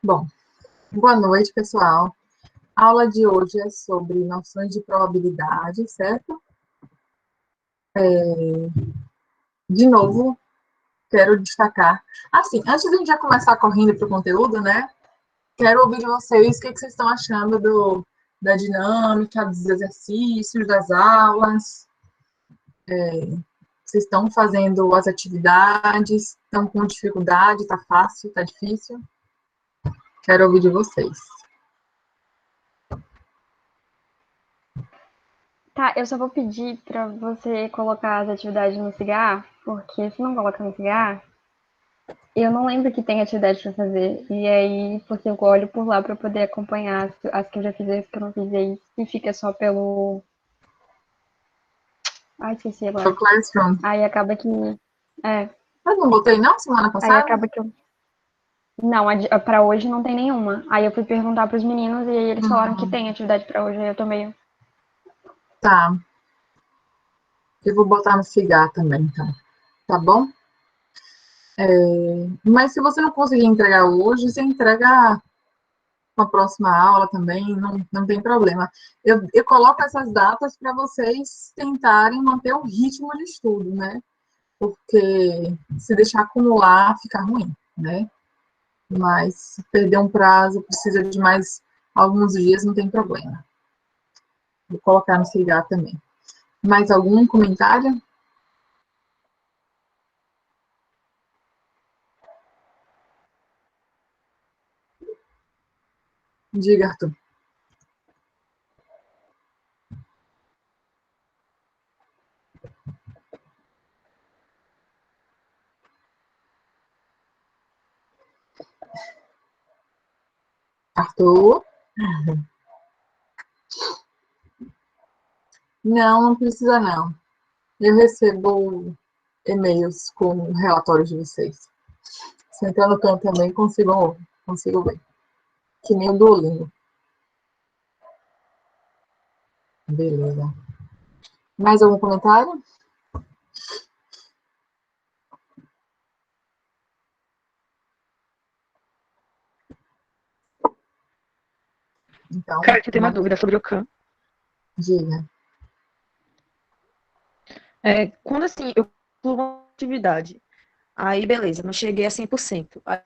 Bom, boa noite, pessoal. A aula de hoje é sobre noções de probabilidade, certo? De novo, quero destacar. Assim, antes de a gente já começar correndo para o conteúdo, né? Quero ouvir de vocês o que vocês estão achando da dinâmica, dos exercícios, das aulas. Vocês estão fazendo as atividades? Estão com dificuldade? Está fácil? Está difícil? Quero ouvir de vocês. Tá, eu só vou pedir pra você colocar as atividades no Cigar, porque se não colocar no Cigar, eu não lembro que tem atividade pra fazer. E aí, porque eu olho por lá pra poder acompanhar as que eu já fiz e as que eu não fiz. E aí, e fica só pelo... Ai, esqueci O agora. Classroom. Aí acaba que... É, Mas não botei não semana aí passada? acaba que eu... Não, pra hoje não tem nenhuma. Aí eu fui perguntar pros meninos e aí eles falaram que tem atividade pra hoje. Aí eu tô meio... Tá. Eu vou botar no cigarro também, então. Tá bom? Mas se você não conseguir entregar hoje, você entrega na próxima aula também, não tem problema. Eu coloco essas datas para vocês tentarem manter o ritmo de estudo, né? Porque se deixar acumular, fica ruim, né? Mas se perder um prazo, precisa de mais alguns dias, não tem problema. Vou colocar no cigarro também. Mais algum comentário? Diga, Arthur. Arthur? Não precisa não. Eu recebo e-mails com relatórios de vocês. Se entrar no campo também, consigo ver. Que nem o Duolingo. Beleza. Mais algum comentário? Então, Cara, eu tenho uma dúvida sobre o Khan. diga. Quando assim, eu concluo uma atividade, aí beleza, não cheguei a 100%, aí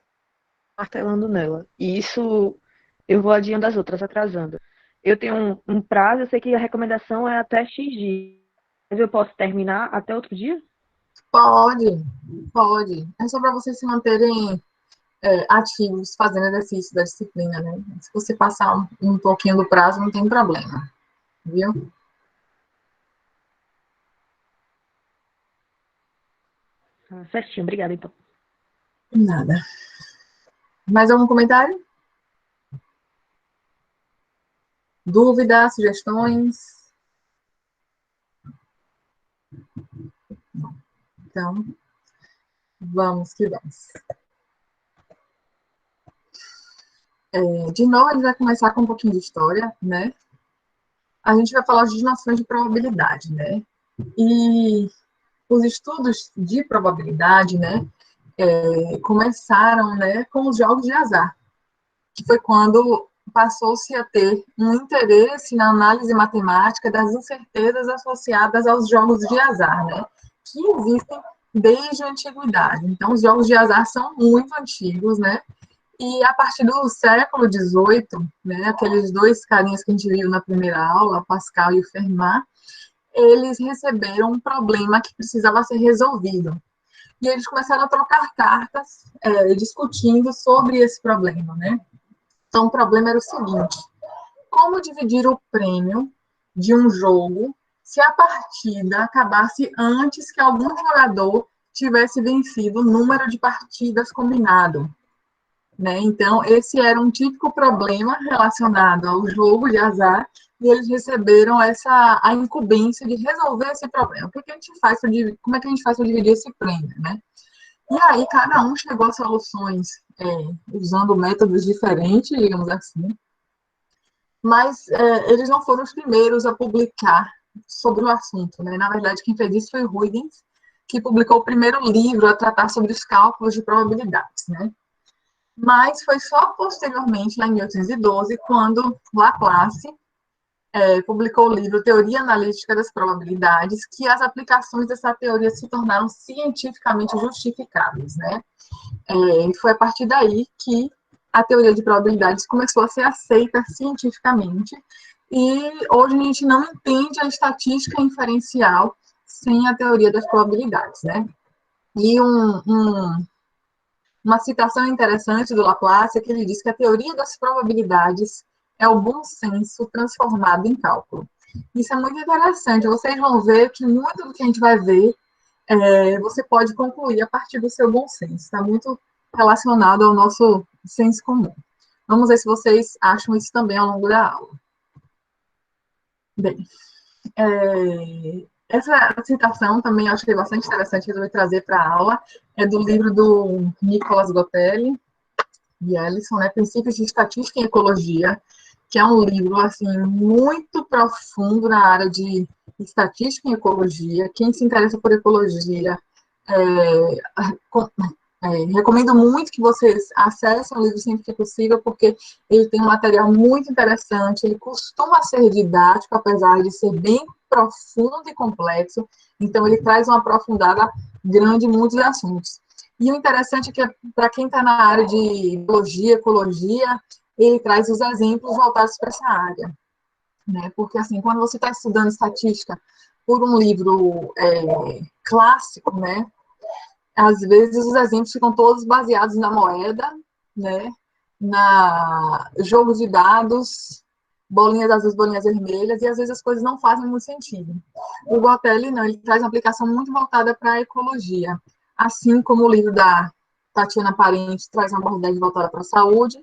martelando nela, e isso eu vou adiando as outras, atrasando. Eu tenho um prazo, eu sei que a recomendação é até X dias, mas eu posso terminar até outro dia? Pode. É só para vocês se manterem ativos, fazendo exercício da disciplina, né? Se você passar um pouquinho do prazo, não tem problema. Viu? Certinho, obrigada então. Nada. Mais algum comentário? Dúvidas, sugestões? Então, vamos que vamos. De novo, a gente vai começar com um pouquinho de história, né? A gente vai falar de noções de probabilidade, né? E os estudos de probabilidade, né, começaram, né, com os jogos de azar, que foi quando passou-se a ter um interesse na análise matemática das incertezas associadas aos jogos de azar, né, que existem desde a antiguidade. Então, os jogos de azar são muito antigos, né, e a partir do século XVIII, né, aqueles dois carinhas que a gente viu na primeira aula, o Pascal e o Fermat, eles receberam um problema que precisava ser resolvido. E eles começaram a trocar cartas, discutindo sobre esse problema, né? Então, o problema era o seguinte: como dividir o prêmio de um jogo se a partida acabasse antes que algum jogador tivesse vencido o número de partidas combinado? Né? Então, esse era um típico problema relacionado ao jogo de azar, e eles receberam a incumbência de resolver esse problema. O que a gente faz como é que a gente faz para dividir esse prêmio, né? E aí, cada um chegou a soluções usando métodos diferentes, digamos assim, mas eles não foram os primeiros a publicar sobre o assunto, né? Na verdade, quem fez isso foi Huygens, que publicou o primeiro livro a tratar sobre os cálculos de probabilidades, né? Mas foi só posteriormente, lá em 1812, quando Laplace publicou o livro Teoria Analítica das Probabilidades, que as aplicações dessa teoria se tornaram cientificamente justificáveis, né? Foi a partir daí que a teoria de probabilidades começou a ser aceita cientificamente, e hoje a gente não entende a estatística inferencial sem a teoria das probabilidades, né? E uma citação interessante do Laplace é que ele diz que a teoria das probabilidades é o bom senso transformado em cálculo. Isso é muito interessante. Vocês vão ver que muito do que a gente vai ver, você pode concluir a partir do seu bom senso. Está muito relacionado ao nosso senso comum. Vamos ver se vocês acham isso também ao longo da aula. Bem, essa citação também eu achei bastante interessante, resolvi trazer para a aula, é do livro do Nicolas Gotelli e Ellison, né, Princípios de Estatística e Ecologia, que é um livro assim muito profundo na área de estatística e ecologia. Quem se interessa por ecologia, recomendo muito que vocês acessem o livro sempre que possível, porque ele tem um material muito interessante, ele costuma ser didático, apesar de ser bem profundo e complexo, então ele traz uma aprofundada grande em muitos assuntos. E o interessante é que, para quem está na área de biologia, ecologia, ele traz os exemplos voltados para essa área, né? Porque, assim, quando você está estudando estatística por um livro clássico, né? Às vezes os exemplos ficam todos baseados na moeda, né? Na jogo de dados, bolinhas azuis, bolinhas vermelhas, e às vezes as coisas não fazem muito sentido. O Gotelli, não, ele traz uma aplicação muito voltada para a ecologia, assim como o livro da Tatiana Parente traz uma abordagem voltada para a saúde,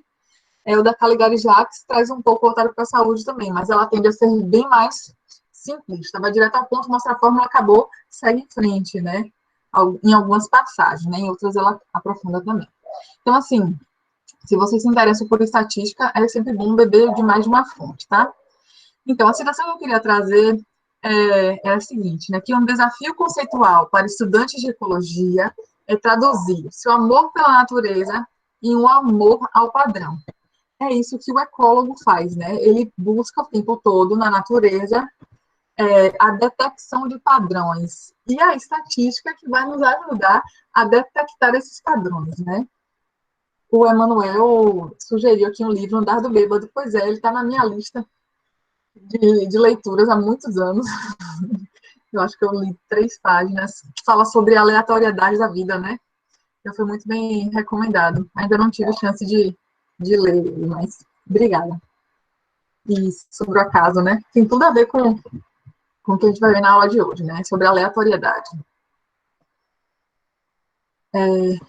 o da Caligari Jacques traz um pouco voltado para a saúde também, mas ela tende a ser bem mais simplista, vai direto ao ponto, mostra a fórmula, acabou, segue em frente, né? Em algumas passagens, né? Em outras ela aprofunda também. Então, assim, se você se interessa por estatística, é sempre bom beber de mais de uma fonte, tá? Então, a citação que eu queria trazer é a seguinte, né? Que um desafio conceitual para estudantes de ecologia é traduzir seu amor pela natureza em um amor ao padrão. É isso que o ecólogo faz, né? Ele busca o tempo todo na natureza a detecção de padrões. E a estatística que vai nos ajudar a detectar esses padrões, né? O Emanuel sugeriu aqui um livro, Andar do Bêbado. Pois é, ele está na minha lista de leituras há muitos anos. Eu acho que eu li 3 páginas, que fala sobre a aleatoriedade da vida, né? Então foi muito bem recomendado. Ainda não tive chance de ler, mas obrigada. E sobre o acaso, né? Tem tudo a ver com o que a gente vai ver na aula de hoje, né? Sobre a aleatoriedade.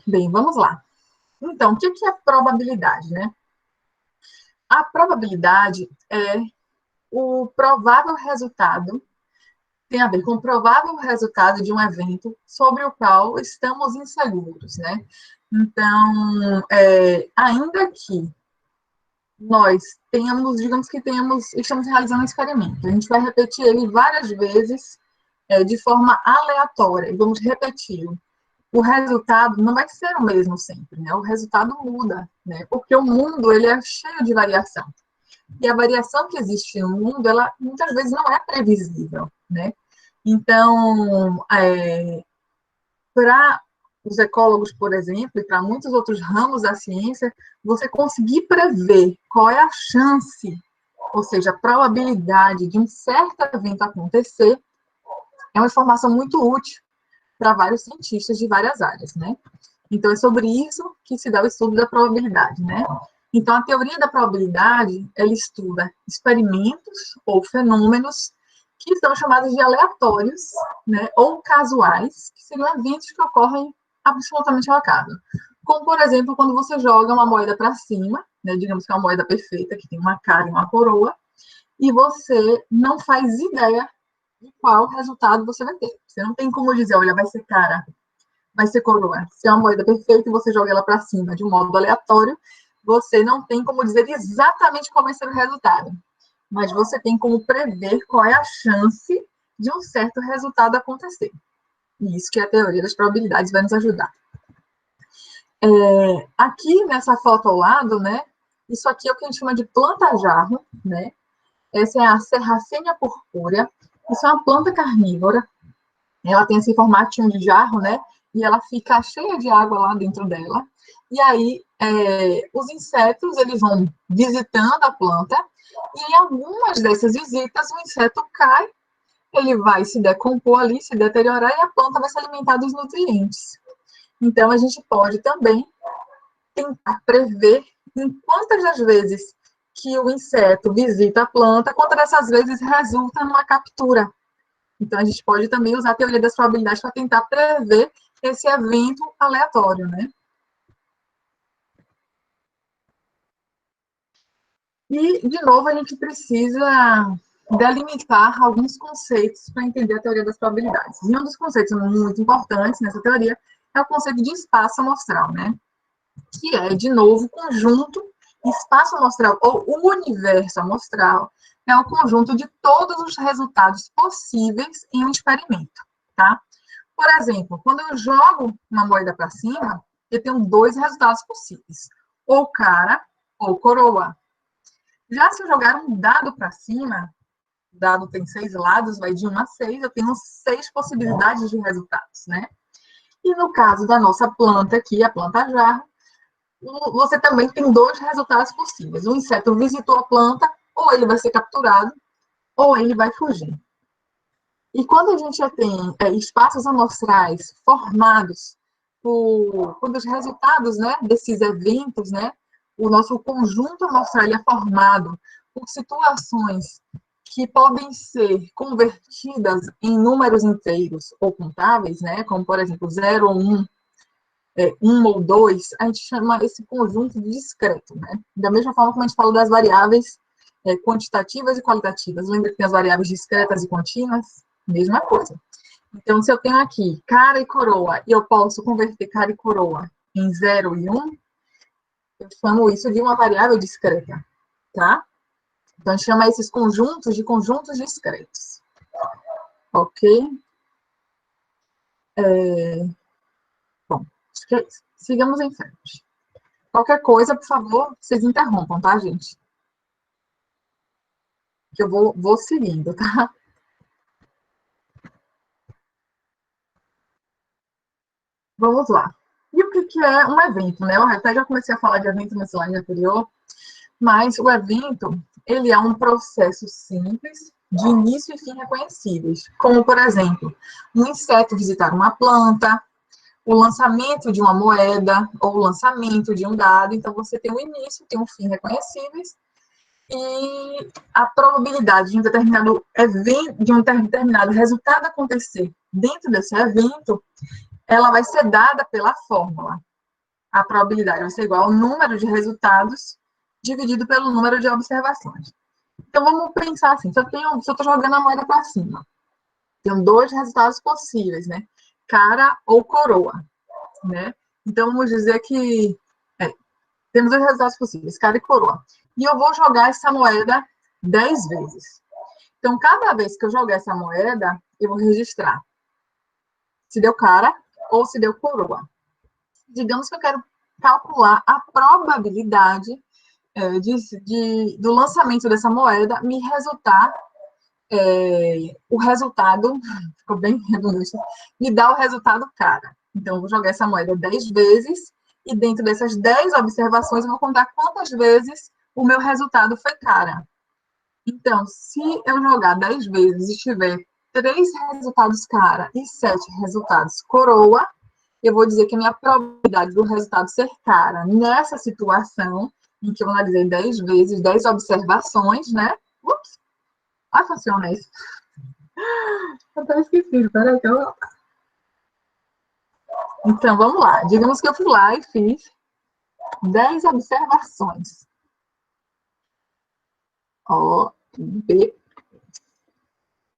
Bem, vamos lá. Então, o que é probabilidade, né? A probabilidade é o provável resultado, tem a ver com o provável resultado de um evento sobre o qual estamos inseguros, né? Então, ainda que nós tenhamos, digamos que estamos realizando um experimento, a gente vai repetir ele várias vezes de forma aleatória, e vamos repeti-lo. O resultado não vai ser o mesmo sempre, né? O resultado muda, né? Porque o mundo ele é cheio de variação. E a variação que existe no mundo, ela muitas vezes não é previsível, né? Então, para os ecólogos, por exemplo, e para muitos outros ramos da ciência, você conseguir prever qual é a chance, ou seja, a probabilidade de um certo evento acontecer, é uma informação muito útil para vários cientistas de várias áreas, né? Então, é sobre isso que se dá o estudo da probabilidade, né? Então, a teoria da probabilidade, ela estuda experimentos ou fenômenos que são chamados de aleatórios, né, ou casuais, que seriam eventos que ocorrem absolutamente ao acaso. Como, por exemplo, quando você joga uma moeda para cima, né, digamos que é uma moeda perfeita, que tem uma cara e uma coroa, e você não faz ideia de qual resultado você vai ter. Você não tem como dizer, olha, vai ser cara, vai ser coroa. Se é uma moeda perfeita e você joga ela para cima de um modo aleatório, você não tem como dizer exatamente qual vai ser o resultado. Mas você tem como prever qual é a chance de um certo resultado acontecer. E isso que a teoria das probabilidades vai nos ajudar. Aqui nessa foto ao lado, né? Isso aqui é o que a gente chama de planta-jarro, né? Essa é a Serracenia purpúrea. Isso é uma planta carnívora. Ela tem esse formatinho de jarro, né? E ela fica cheia de água lá dentro dela. E aí, os insetos, eles vão visitando a planta. E em algumas dessas visitas, o inseto cai, ele vai se decompor ali, se deteriorar, e a planta vai se alimentar dos nutrientes. Então, a gente pode também tentar prever em quantas das vezes que o inseto visita a planta, quantas dessas vezes resulta numa captura. Então, a gente pode também usar a teoria das probabilidades para tentar prever esse evento aleatório, né? E, de novo, a gente precisa delimitar alguns conceitos para entender a teoria das probabilidades. E um dos conceitos muito importantes nessa teoria é o conceito de espaço amostral, né? Que é, de novo, conjunto, espaço amostral ou universo amostral, é o conjunto de todos os resultados possíveis em um experimento, tá? Por exemplo, quando eu jogo uma moeda para cima, eu tenho dois resultados possíveis, ou cara ou coroa. Já se eu jogar um dado para cima, o dado tem 6 lados, vai de 1 a 6, eu tenho 6 possibilidades de resultados, né? E no caso da nossa planta aqui, a planta jarro, você também tem dois resultados possíveis. O inseto visitou a planta, ou ele vai ser capturado, ou ele vai fugir. E quando a gente já tem espaços amostrais formados quando os resultados, né, desses eventos, né, o nosso conjunto amostral é formado por situações que podem ser convertidas em números inteiros ou contáveis, né, como, por exemplo, 0 ou 1, 1 ou 2, a gente chama esse conjunto de discreto, né? Da mesma forma como a gente fala das variáveis quantitativas e qualitativas. Lembra que tem as variáveis discretas e contínuas? Mesma coisa. Então, se eu tenho aqui cara e coroa, e eu posso converter cara e coroa em 0 e 1, eu chamo isso de uma variável discreta, tá? Então, a gente chama esses conjuntos de conjuntos discretos. Ok? Bom, acho que é isso. Sigamos em frente. Qualquer coisa, por favor, vocês interrompam, tá, gente? Que eu vou seguindo, tá? Vamos lá. E o que é um evento, né? Eu até já comecei a falar de evento no slide anterior, mas o evento, ele é um processo simples, de início e fim reconhecíveis, como, por exemplo, um inseto visitar uma planta, o lançamento de uma moeda, ou o lançamento de um dado. Então, você tem um início, tem um fim reconhecíveis, e a probabilidade de um determinado evento, de um determinado resultado acontecer dentro desse evento, ela vai ser dada pela fórmula. A probabilidade vai ser igual ao número de resultados dividido pelo número de observações. Então, vamos pensar assim, se eu estou jogando a moeda para cima, tenho dois resultados possíveis, né? Cara ou coroa, né? Então, vamos dizer que temos dois resultados possíveis, cara e coroa. E eu vou jogar essa moeda 10 vezes. Então, cada vez que eu jogar essa moeda, eu vou registrar se deu cara ou se deu coroa. Digamos que eu quero calcular a probabilidade do lançamento dessa moeda me resultar o resultado, ficou bem redundante, me dá o resultado cara. Então, eu vou jogar essa moeda 10 vezes e dentro dessas 10 observações eu vou contar quantas vezes o meu resultado foi cara. Então, se eu jogar 10 vezes e tiver 3 resultados cara e 7 resultados coroa, eu vou dizer que a minha probabilidade do resultado ser cara nessa situação, em que eu analisei 10 vezes, 10 observações, né? Ups! Ah, funciona isso. Eu até esqueci, peraí que eu... Então, vamos lá. Digamos que eu fui lá e fiz 10 observações. O, B.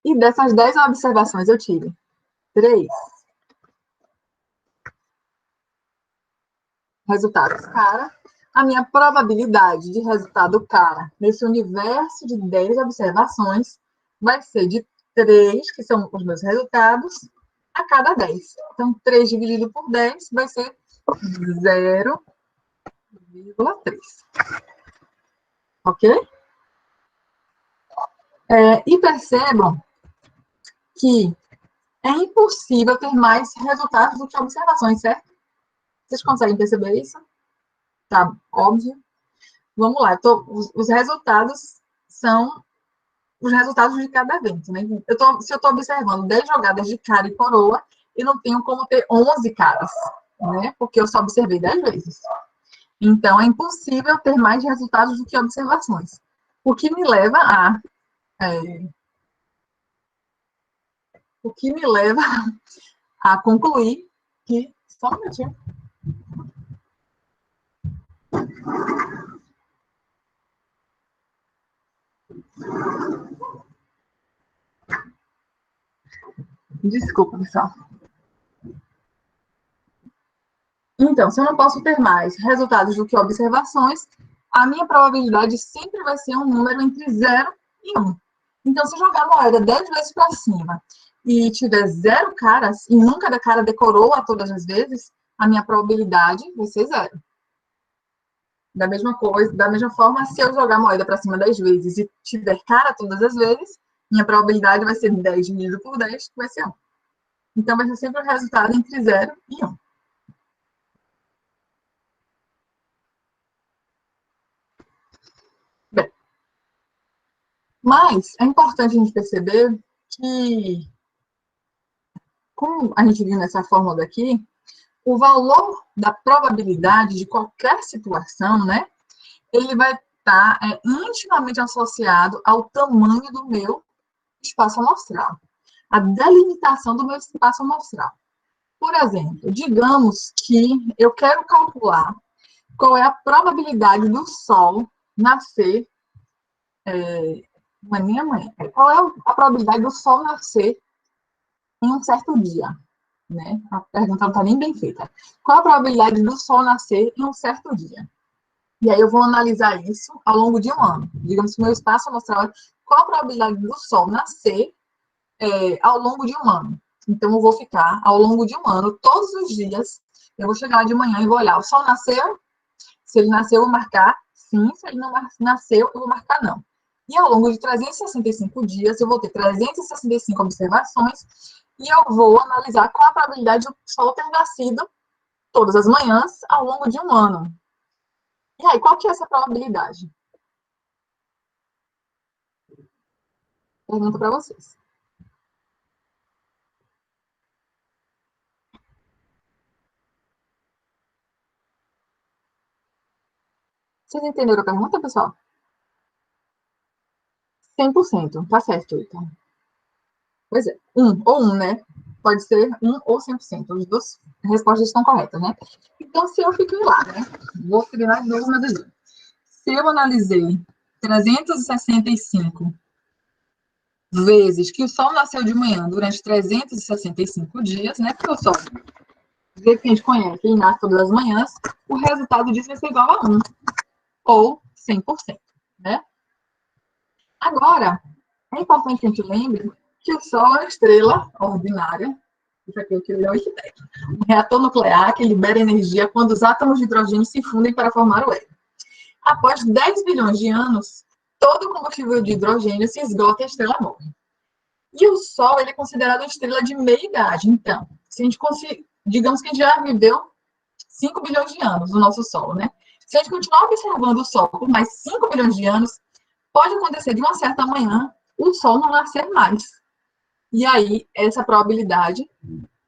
E dessas 10 observações eu tive 3 resultados cara. A minha probabilidade de resultado cara nesse universo de 10 observações vai ser de 3, que são os meus resultados, a cada 10. Então, 3 dividido por 10 vai ser 0,3. Ok? E percebam que é impossível ter mais resultados do que observações, certo? Vocês conseguem perceber isso? Tá óbvio. Vamos lá. Os resultados são os resultados de cada evento, né? Se eu estou observando 10 jogadas de cara e coroa, eu não tenho como ter 11 caras, né? Porque eu só observei 10 vezes. Então, é impossível ter mais resultados do que observações. O que me leva a concluir que... Só um minutinho. Desculpa, pessoal. Então, se eu não posso ter mais resultados do que observações, a minha probabilidade sempre vai ser um número entre 0 e 1. Então, se eu jogar a moeda 10 vezes para cima e tiver 0 caras, e nunca da cara decorou a todas as vezes, a minha probabilidade vai ser 0. Da mesma forma, se eu jogar a moeda para cima 10 vezes e tiver cara todas as vezes, minha probabilidade vai ser 10 dividido por 10, que vai ser 1. Então, vai ser sempre o resultado entre 0 e 1. Bem, mas é importante a gente perceber que, como a gente viu nessa fórmula daqui, o valor da probabilidade de qualquer situação, né, ele vai estar intimamente associado ao tamanho do meu espaço amostral, a delimitação do meu espaço amostral. Por exemplo, digamos que eu quero calcular qual é a probabilidade do Sol nascer, qual é a probabilidade do Sol nascer em um certo dia, né? A pergunta não está nem bem feita. Qual a probabilidade do Sol nascer em um certo dia? E aí eu vou analisar isso ao longo de um ano. Digamos que o meu espaço amostral é qual a probabilidade do Sol nascer ao longo de um ano. Então, eu vou ficar ao longo de um ano, todos os dias, eu vou chegar de manhã e vou olhar, o Sol nasceu? Se ele nasceu, eu vou marcar sim, se ele não nasceu, eu vou marcar não. E ao longo de 365 dias, eu vou ter 365 observações e eu vou analisar qual a probabilidade do Sol ter nascido todas as manhãs ao longo de um ano. E aí, qual que é essa probabilidade? Pergunta para vocês. Vocês entenderam a pergunta, pessoal? 100%, tá certo, então. Pois é, né? Pode ser 1 ou 100%. As duas respostas estão corretas, né? Então, se eu fiquei lá, né? Vou treinar de novo uma das duas. Se eu analisei 365 vezes que o Sol nasceu de manhã durante 365 dias, né? Porque o Sol, do jeito que a gente conhece, ele nasce todas as manhãs, o resultado disso vai ser igual a 1, ou 100%, né? Agora, é importante que a gente lembre que o Sol é uma estrela ordinária, isso aqui é o que eu li na Wikipedia, um reator nuclear que libera energia quando os átomos de hidrogênio se fundem para formar o hélio. Após 10 bilhões de anos, todo o combustível de hidrogênio se esgota e a estrela morre. E o Sol, ele é considerado uma estrela de meia-idade. Então, se a gente digamos que a gente já viveu 5 bilhões de anos, o nosso Sol, né? Se a gente continuar observando o Sol por mais 5 bilhões de anos, pode acontecer de uma certa manhã o Sol não nascer mais. E aí, essa probabilidade,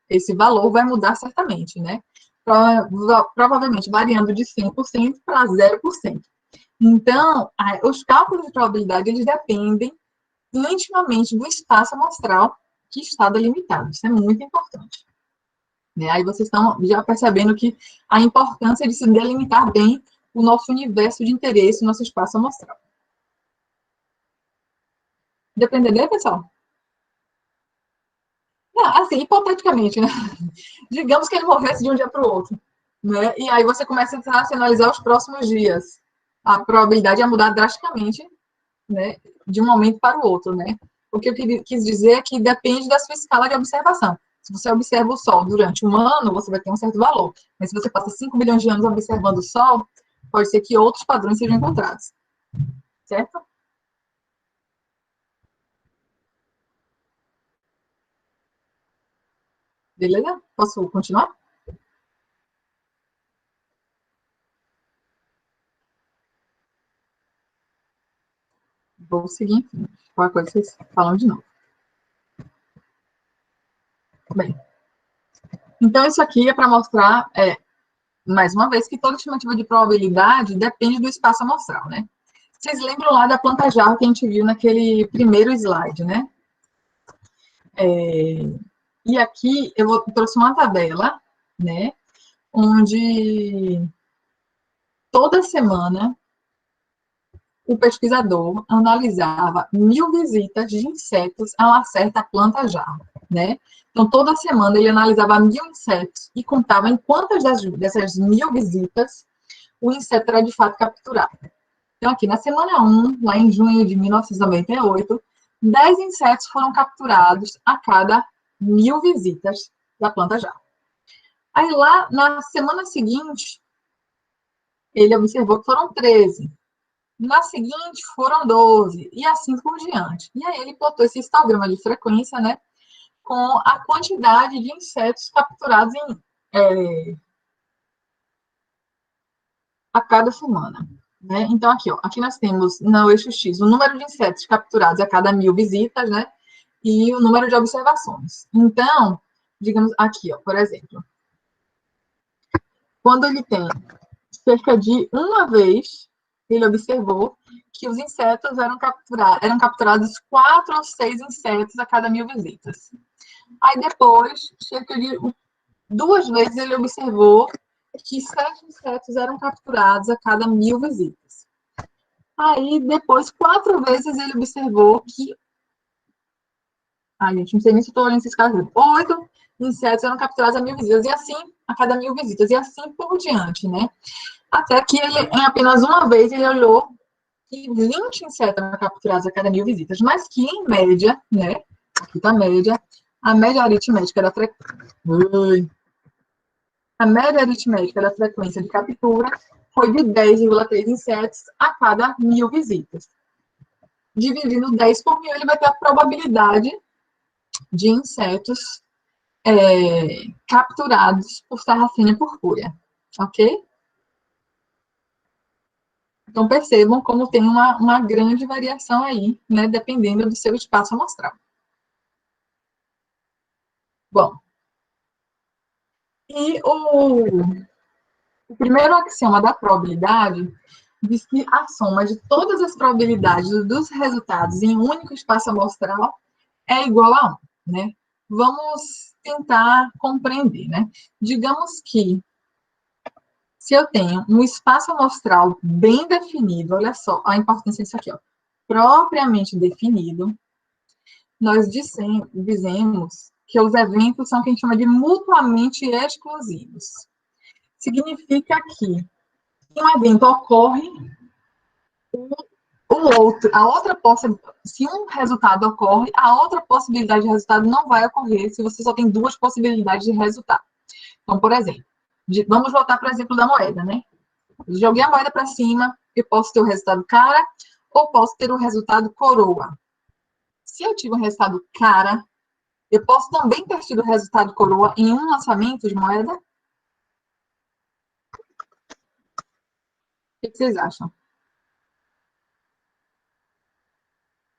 esse valor vai mudar certamente, né? Provavelmente variando de 100% para 0%. Então, os cálculos de probabilidade, eles dependem intimamente do espaço amostral que está delimitado. Isso é muito importante. Aí vocês estão já percebendo que a importância de se delimitar bem o nosso universo de interesse, o nosso espaço amostral. Deu para entender, pessoal? Não, assim, hipoteticamente, né? Digamos que ele morresse de um dia para o outro, né? E aí você começa a racionalizar os próximos dias. A probabilidade ia mudar drasticamente, né? De um momento para o outro, né? O que eu quis dizer é que depende da sua escala de observação. Se você observa o Sol durante um ano, você vai ter um certo valor. Mas se você passa 5 bilhões de anos observando o Sol, pode ser que outros padrões sejam encontrados. Certo? Beleza? Posso continuar? Vou seguir em frente. Qualquer coisa vocês falam de novo. Bem, então isso aqui é para mostrar, mais uma vez, que toda estimativa de probabilidade depende do espaço amostral, né? Vocês lembram lá da planta-jarro que a gente viu naquele primeiro slide, né? E aqui eu trouxe uma tabela, né? Onde toda semana o pesquisador analisava 1.000 visitas de insetos a uma certa planta-jarro, né? Então, toda semana ele analisava 1.000 insetos e contava em quantas dessas 1.000 visitas o inseto era de fato capturado. Então, aqui na semana 1, lá em junho de 1998, 10 insetos foram capturados a cada 1.000 visitas da planta-jarro. Aí, lá na semana seguinte, ele observou que foram 13. Na seguinte, foram 12, e assim por diante. E aí ele botou esse histograma de frequência, né, com a quantidade de insetos capturados a cada semana. Né? Então, aqui, ó, aqui nós temos, no eixo X, o número de insetos capturados a cada 1.000 visitas, né, e o número de observações. Então, digamos, aqui, ó, por exemplo, quando ele tem cerca de uma vez, ele observou que os insetos eram capturados 4 ou 6 insetos a cada 1.000 visitas. Aí depois, cerca de 2 vezes, ele observou que 7 insetos eram capturados a cada 1.000 visitas. Aí depois, 4 vezes, ele observou que... gente, não sei nem se estou olhando esses casos. 8 insetos eram capturados a 1.000 visitas, e assim, a cada 1.000 visitas, e assim por diante, né? Até que ele, em apenas uma vez, ele olhou que 20 insetos eram capturados a cada 1.000 visitas, mas que, em média, né, aqui está a média aritmética da frequência de captura foi de 10,3 insetos a cada 1.000 visitas. Dividindo 10 por 1.000, ele vai ter a probabilidade de insetos capturados por Sarracenia purpúrea, ok? Então, percebam como tem uma grande variação aí, né, dependendo do seu espaço amostral. Bom, e o primeiro axioma da probabilidade diz que a soma de todas as probabilidades dos resultados em um único espaço amostral é igual a 1, né? Vamos tentar compreender, né? Digamos que se eu tenho um espaço amostral bem definido, olha só a importância disso aqui, ó, propriamente definido, nós dizemos que os eventos são o que a gente chama de mutuamente exclusivos. Significa que se um evento ocorre, se um resultado ocorre, a outra possibilidade de resultado não vai ocorrer se você só tem 2 possibilidades de resultado. Então, por exemplo, vamos voltar para o exemplo da moeda, né? Joguei a moeda para cima, eu posso ter o resultado cara ou posso ter o resultado coroa. Se eu tiver um resultado cara, eu posso também ter tido o resultado coroa em um lançamento de moeda? O que vocês acham?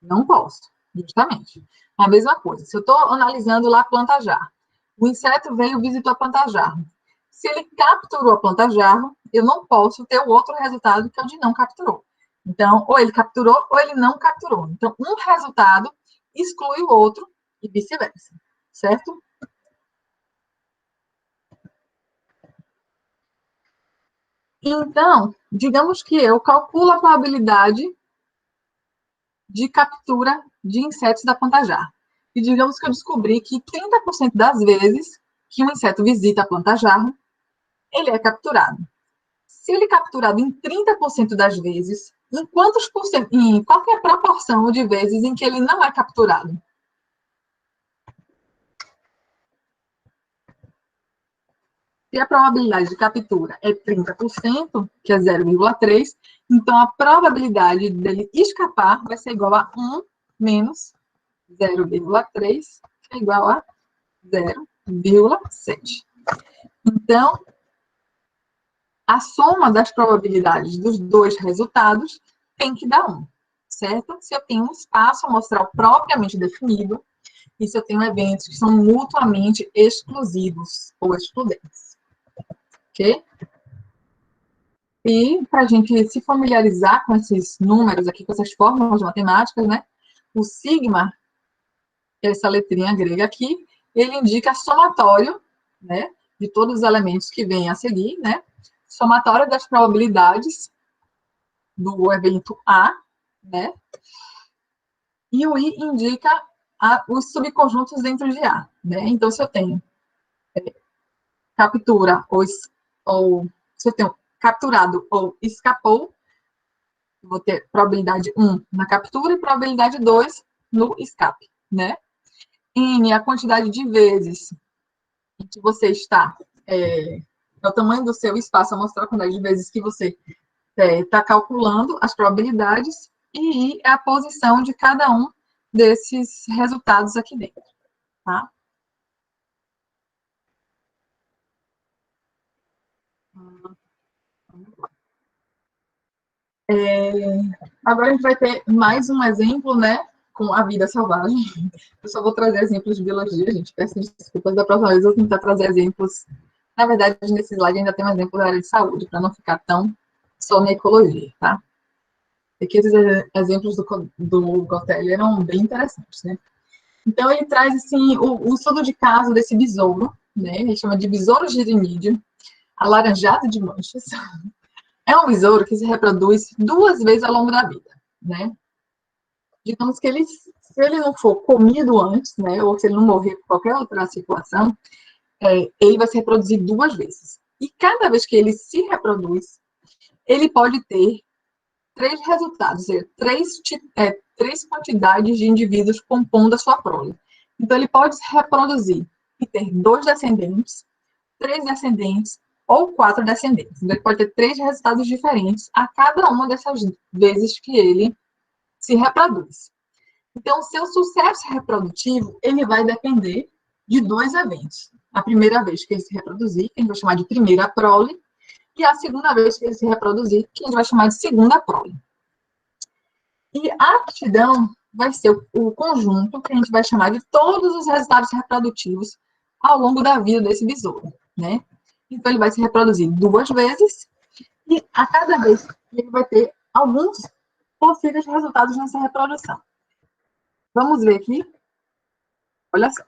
Não posso, justamente. A mesma coisa. Se eu estou analisando lá a planta-jarro, o inseto veio e visitou a planta-jarro. Se ele capturou a planta-jarro, eu não posso ter o outro resultado que é o de não capturou. Então, ou ele capturou ou ele não capturou. Então, um resultado exclui o outro e vice-versa, certo? Então, digamos que eu calculo a probabilidade de captura de insetos da planta-jarro. E digamos que eu descobri que 30% das vezes que um inseto visita a planta-jarro, ele é capturado. Se ele é capturado em 30% das vezes, em qual é a proporção de vezes em que ele não é capturado? Se a probabilidade de captura é 30%, que é 0,3, então a probabilidade dele escapar vai ser igual a 1 menos 0,3, que é igual a 0,7. Então, a soma das probabilidades dos dois resultados tem que dar 1, certo? Se eu tenho um espaço amostral propriamente definido, e se eu tenho eventos que são mutuamente exclusivos ou excludentes. Ok? E, para a gente se familiarizar com esses números aqui, com essas fórmulas matemáticas, né? O sigma, essa letrinha grega aqui, ele indica somatório, né? De todos os elementos que vêm a seguir, né? Somatório das probabilidades do evento A, né? E o I indica os subconjuntos dentro de A, né? Então, se eu tenho captura ou se eu tenho capturado ou escapou, vou ter probabilidade 1 na captura e probabilidade 2 no escape, né? N é a quantidade de vezes em que você está, é o tamanho do seu espaço amostral, a quantidade de vezes que você está calculando as probabilidades, e I é a posição de cada um desses resultados aqui dentro, tá? Agora a gente vai ter mais um exemplo, né, com a vida selvagem. Eu só vou trazer exemplos de biologia, gente, peço desculpas, da próxima vez eu vou tentar trazer exemplos. Na verdade, nesse slide ainda tem um exemplo da área de saúde, para não ficar tão só na ecologia, tá? Aqui esses exemplos do Gotelli eram bem interessantes, né? Então, ele traz, assim, o estudo de caso desse besouro, né? Ele chama de besouro girinídeo, alaranjado de manchas. É um besouro que se reproduz 2 vezes ao longo da vida, né? Digamos que se ele não for comido antes, né? Ou se ele não morrer por qualquer outra situação, ele vai se reproduzir 2 vezes. E cada vez que ele se reproduz, ele pode ter 3 resultados, ou seja, 3 quantidades de indivíduos compondo a sua prole. Então, ele pode se reproduzir e ter 2 descendentes, 3 descendentes ou 4 descendentes. Então, ele pode ter 3 resultados diferentes a cada uma dessas vezes que ele se reproduz. Então, o seu sucesso reprodutivo, ele vai depender de 2 eventos. A primeira vez que ele se reproduzir, que a gente vai chamar de primeira prole, e a segunda vez que ele se reproduzir, que a gente vai chamar de segunda prole. E a aptidão vai ser o conjunto que a gente vai chamar de todos os resultados reprodutivos ao longo da vida desse besouro, né? Então, ele vai se reproduzir 2 vezes e a cada vez ele vai ter alguns possíveis resultados nessa reprodução. Vamos ver aqui. Olha só.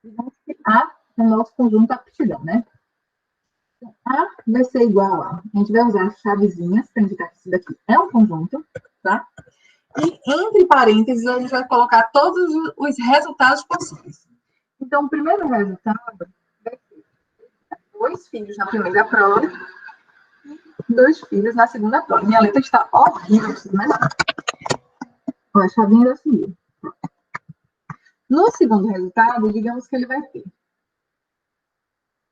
Digamos que A é o nosso conjunto de aptidão, né? A vai ser igual a... A gente vai usar as chavezinhas para indicar que isso daqui é um conjunto, tá? E entre parênteses, a gente vai colocar todos os resultados possíveis. Então, o primeiro resultado vai ser 2 filhos na primeira prole e 2 filhos na segunda prole. Minha letra está horrível, né? Olha, a chavinha já sumiu. No segundo resultado, digamos que ele vai ter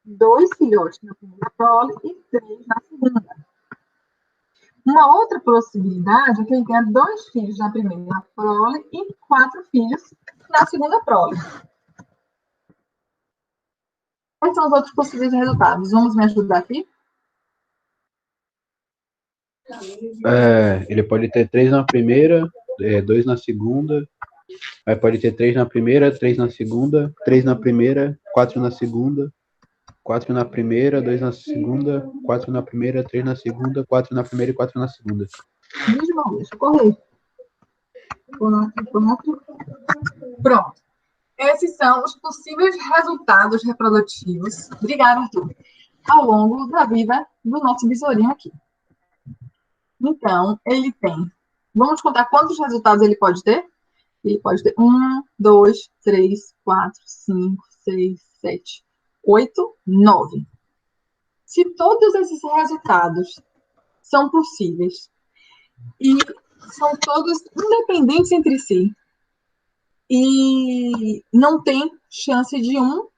2 filhotes na primeira prole e 3 na segunda. Uma outra possibilidade é que ele tenha 2 filhos na primeira prole e 4 filhos na segunda prole. Quais são os outros possíveis resultados? Vamos me ajudar aqui? Ele pode ter 3 na primeira, 2 na segunda, aí pode ter 3 na primeira, 3 na segunda, 3 na primeira, 4 na segunda, 4 na primeira, 2 na segunda, 4 na primeira, 3 na segunda, 4 na primeira e 4 na segunda. Deixa eu correr. Pronto. Esses são os possíveis resultados reprodutivos, obrigada, Arthur, ao longo da vida do nosso besourinho aqui. Então, ele tem... Vamos contar quantos resultados ele pode ter? Ele pode ter 1, 2, 3, 4, 5, 6, 7, 8, 9. Se todos esses resultados são possíveis e são todos independentes entre si e não tem chance de um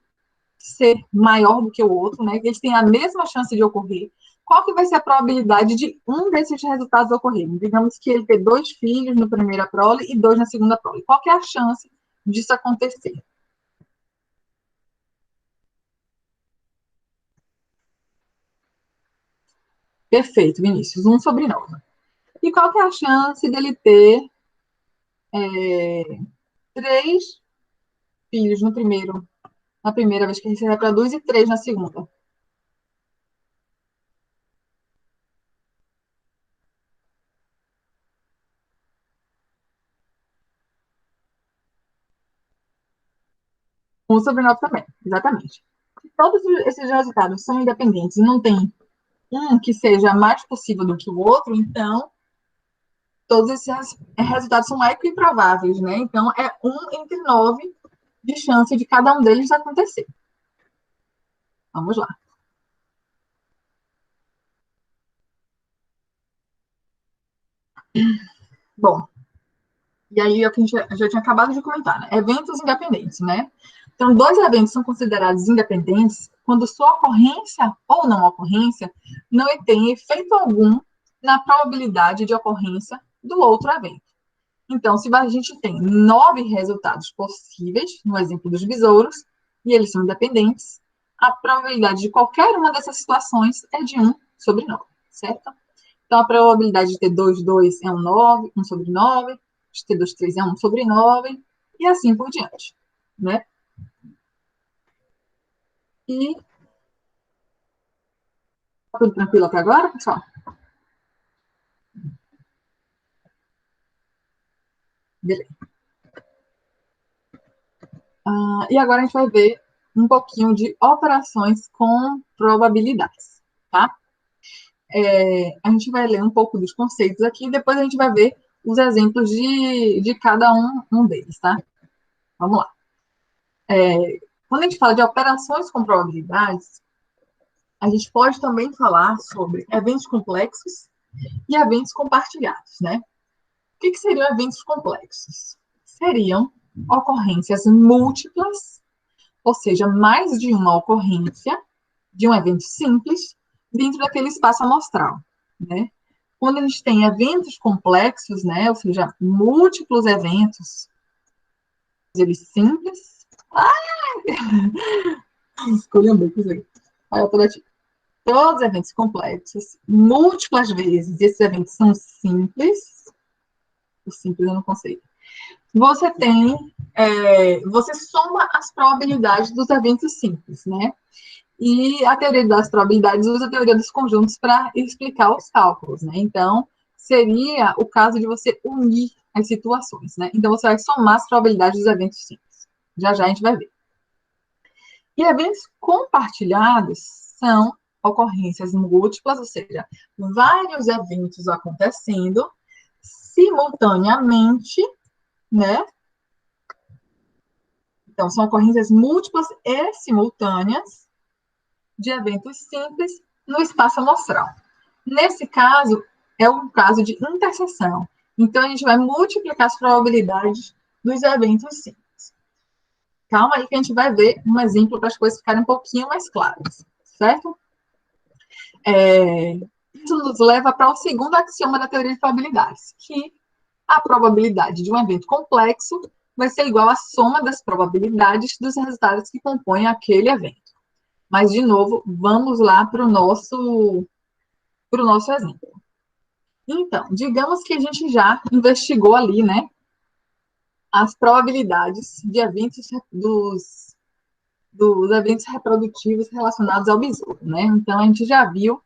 ser maior do que o outro, né? Que eles têm a mesma chance de ocorrer. Qual que vai ser a probabilidade de um desses resultados ocorrerem? Digamos que ele ter 2 filhos na primeira prole e 2 na segunda prole. Qual que é a chance disso acontecer? Perfeito, Vinícius. 1/9. E qual que é a chance dele ter 3 filhos na primeira vez que ele se reproduz e 3 na segunda? Um sobre 9 também, exatamente. Se todos esses resultados são independentes e não tem um que seja mais possível do que o outro, então todos esses resultados são equiprováveis, né? Então é 1/9 de chance de cada um deles acontecer. Vamos lá. Bom, e aí é o que a gente já tinha acabado de comentar, né? Eventos independentes, né? Então, 2 eventos são considerados independentes quando sua ocorrência ou não ocorrência não tem efeito algum na probabilidade de ocorrência do outro evento. Então, se a gente tem 9 resultados possíveis, no exemplo dos besouros, e eles são independentes, a probabilidade de qualquer uma dessas situações é de 1/9, certo? Então, a probabilidade de ter 2, 2 é 9, 1/9, de ter 2, 3 é 1/9, e assim por diante, né? E tá tudo tranquilo até agora, pessoal? Beleza. E agora a gente vai ver um pouquinho de operações com probabilidades, tá? A gente vai ler um pouco dos conceitos aqui e depois a gente vai ver os exemplos de cada um deles, tá? Vamos lá. Quando a gente fala de operações com probabilidades, a gente pode também falar sobre eventos complexos e eventos compartilhados, né? O que seriam eventos complexos? Seriam ocorrências múltiplas, ou seja, mais de uma ocorrência de um evento simples dentro daquele espaço amostral, né? Quando a gente tem eventos complexos, né, ou seja, múltiplos eventos, eles simples. Escolhi um bem, aí eu tô aqui. Todos os eventos complexos, múltiplas vezes, esses eventos são simples. O simples eu não consigo. Você soma as probabilidades dos eventos simples, né? E a teoria das probabilidades usa a teoria dos conjuntos para explicar os cálculos, né? Então, seria o caso de você unir as situações, né? Então, você vai somar as probabilidades dos eventos simples. Já já a gente vai ver. E eventos compartilhados são ocorrências múltiplas, ou seja, vários eventos acontecendo simultaneamente, né? Então, são ocorrências múltiplas e simultâneas de eventos simples no espaço amostral. Nesse caso, é um caso de interseção. Então, a gente vai multiplicar as probabilidades dos eventos simples. Calma aí que a gente vai ver um exemplo para as coisas ficarem um pouquinho mais claras, certo? Isso nos leva para o segundo axioma da teoria de probabilidades, que a probabilidade de um evento complexo vai ser igual à soma das probabilidades dos resultados que compõem aquele evento. Mas, de novo, vamos lá para o nosso exemplo. Então, digamos que a gente já investigou ali, né, as probabilidades de eventos dos eventos reprodutivos relacionados ao besouro, né? Então, a gente já viu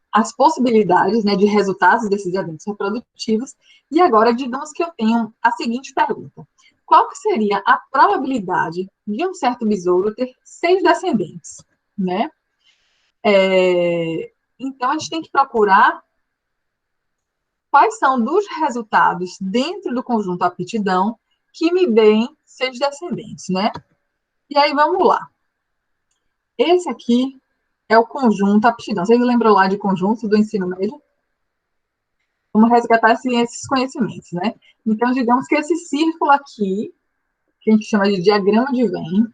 as possibilidades, né, de resultados desses eventos reprodutivos, e agora, digamos que eu tenho a seguinte pergunta. Qual que seria a probabilidade de um certo besouro ter 6 descendentes, né? Então, a gente tem que procurar quais são dos resultados dentro do conjunto aptidão que me deem 6 descendentes, né? E aí, vamos lá. Esse aqui é o conjunto aptidão. Vocês lembram lá de conjuntos do ensino médio? Vamos resgatar esses conhecimentos, né? Então, digamos que esse círculo aqui, que a gente chama de diagrama de Venn,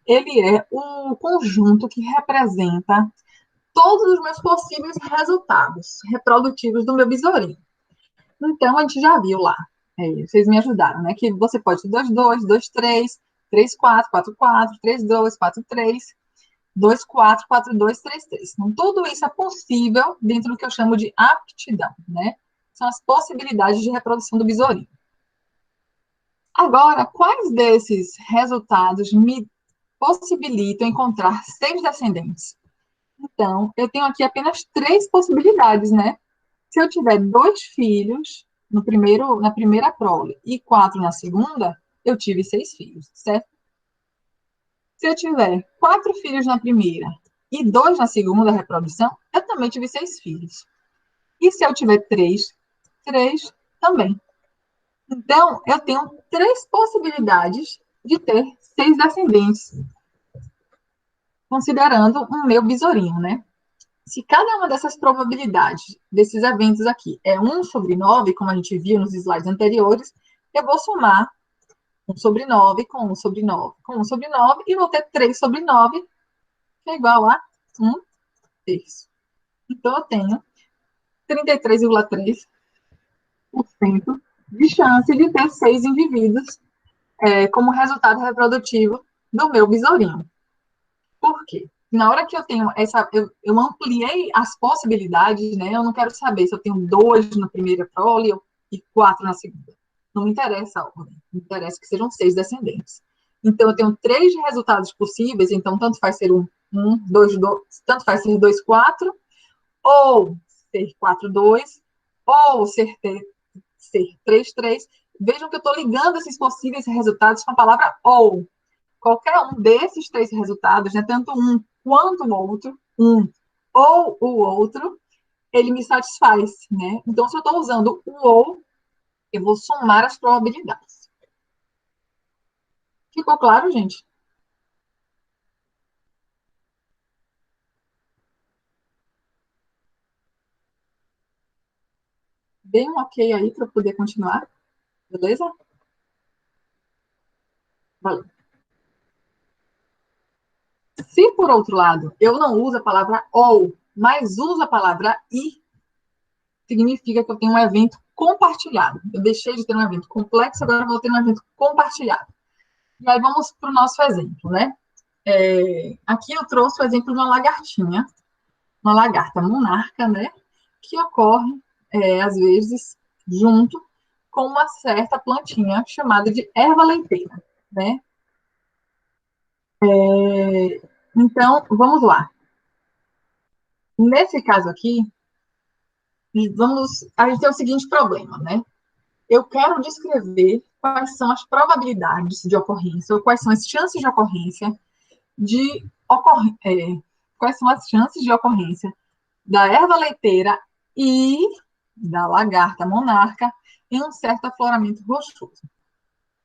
ele é o conjunto que representa todos os meus possíveis resultados reprodutivos do meu besourinho. Então, a gente já viu lá, vocês me ajudaram, né? Que você pode ter 2, 2, 2, 3, 3, 4, 4, 4, 3, 2, 4, 3, 2, 4, 4, 2, 3, 3. Então, tudo isso é possível dentro do que eu chamo de aptidão, né? São as possibilidades de reprodução do besourinho. Agora, quais desses resultados me possibilitam encontrar 6 descendentes? Então, eu tenho aqui apenas 3 possibilidades, né? Se eu tiver 2 filhos na primeira prole e 4 na segunda, eu tive 6 filhos, certo? Se eu tiver 4 filhos na primeira e 2 na segunda reprodução, eu também tive 6 filhos. E se eu tiver 3, 3 também. Então, eu tenho 3 possibilidades de ter 6 descendentes, considerando o meu besourinho, né? Se cada uma dessas probabilidades, desses eventos aqui, é 1 sobre 9, como a gente viu nos slides anteriores, eu vou somar 1 sobre 9 com 1 sobre 9 com 1 sobre 9 e vou ter 3 sobre 9, que é igual a 1 terço. Então, eu tenho 33,3% de chance de ter 6 indivíduos como resultado reprodutivo do meu besourinho. Por quê? Na hora que eu tenho eu ampliei as possibilidades, né? Eu não quero saber se eu tenho 2 na primeira prole e 4 na segunda. Não me interessa a ordem. Me interessa que sejam 6 descendentes. Então, eu tenho 3 resultados possíveis, então tanto faz ser 1, 2, 2, tanto faz ser 2, 4, ou ser 4, 2, ou ser 3, 3. Vejam que eu estou ligando esses possíveis resultados com a palavra ou. Qualquer um desses 3 resultados, né, tanto um quanto o outro, um ou o outro, ele me satisfaz, né? Então, se eu estou usando o ou, eu vou somar as probabilidades. Ficou claro, gente? Dê um ok aí para eu poder continuar, beleza? Valeu. Se, por outro lado, eu não uso a palavra ou, mas uso a palavra e, significa que eu tenho um evento compartilhado. Eu deixei de ter um evento complexo, agora eu vou ter um evento compartilhado. E aí vamos para o nosso exemplo, né? Aqui eu trouxe o exemplo de uma lagarta monarca, né? Que ocorre, às vezes, junto com uma certa plantinha chamada de erva leiteira, né? Então, vamos lá. Nesse caso aqui, a gente tem o seguinte problema, né? Eu quero descrever quais são as probabilidades de ocorrência, ou quais são as chances de ocorrência quais são as chances de ocorrência da erva leiteira e da lagarta monarca em um certo afloramento rochoso.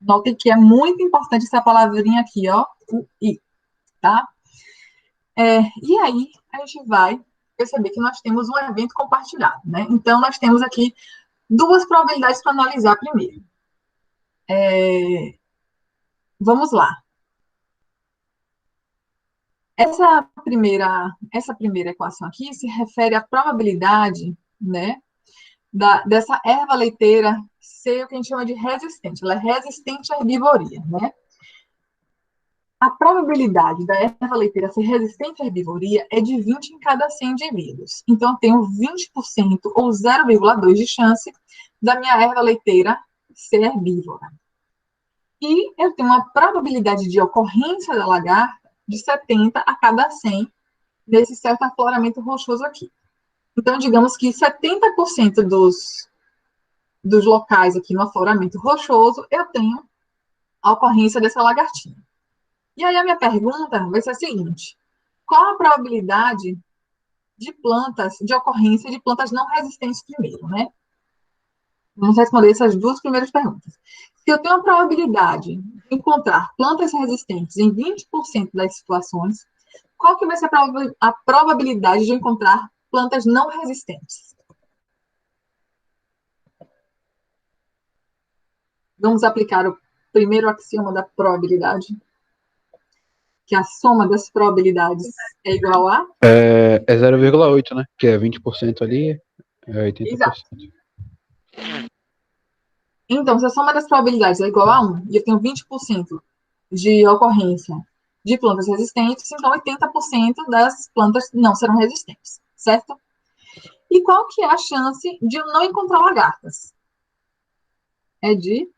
Notem que é muito importante essa palavrinha aqui, ó, o I, tá? E aí, a gente vai perceber que nós temos um evento compartilhado, né? Então, nós temos aqui 2 probabilidades para analisar primeiro. Vamos lá. Essa primeira equação aqui se refere à probabilidade, né, dessa erva leiteira ser o que a gente chama de resistente. Ela é resistente à herbivoria, né? A probabilidade da erva leiteira ser resistente à herbivoria é de 20 em cada 100 indivíduos. Então, eu tenho 20% ou 0,2 de chance da minha erva leiteira ser herbívora. E eu tenho uma probabilidade de ocorrência da lagarta de 70 a cada 100 nesse certo afloramento rochoso aqui. Então, digamos que 70% dos locais aqui no afloramento rochoso, eu tenho a ocorrência dessa lagartinha. E aí a minha pergunta vai ser a seguinte: qual a probabilidade de ocorrência de plantas não resistentes primeiro, né? Vamos responder essas 2 primeiras perguntas. Se eu tenho a probabilidade de encontrar plantas resistentes em 20% das situações, qual que vai ser a probabilidade de encontrar plantas não resistentes? Vamos aplicar o primeiro axioma da probabilidade, que a soma das probabilidades é igual a? É 0,8, né? Que é 20% ali, é 80%. Exato. Então, se a soma das probabilidades é igual a 1, e eu tenho 20% de ocorrência de plantas resistentes, então 80% das plantas não serão resistentes, certo? E qual que é a chance de eu não encontrar lagartas? É de?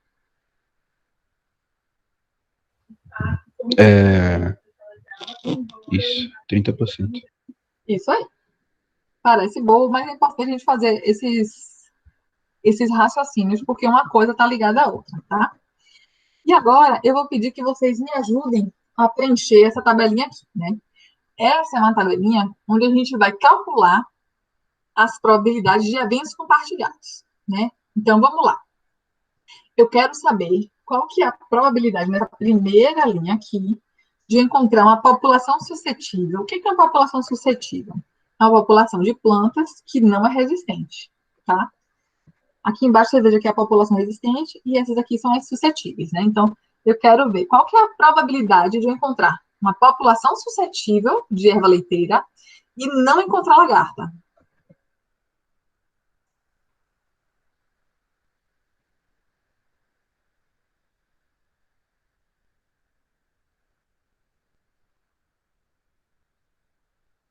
Isso, 30%. Isso aí. Parece bobo, mas é importante a gente fazer esses raciocínios, porque uma coisa está ligada à outra, tá? E agora eu vou pedir que vocês me ajudem a preencher essa tabelinha aqui, né? Essa é uma tabelinha onde a gente vai calcular as probabilidades de eventos compartilhados, né? Então, vamos lá. Eu quero saber qual que é a probabilidade nessa primeira linha aqui de encontrar uma população suscetível. O que é uma população suscetível? É uma população de plantas que não é resistente, tá? Aqui embaixo você veja que é a população resistente e essas aqui são as suscetíveis, né? Então, eu quero ver qual que é a probabilidade de eu encontrar uma população suscetível de erva leiteira e não encontrar lagarta.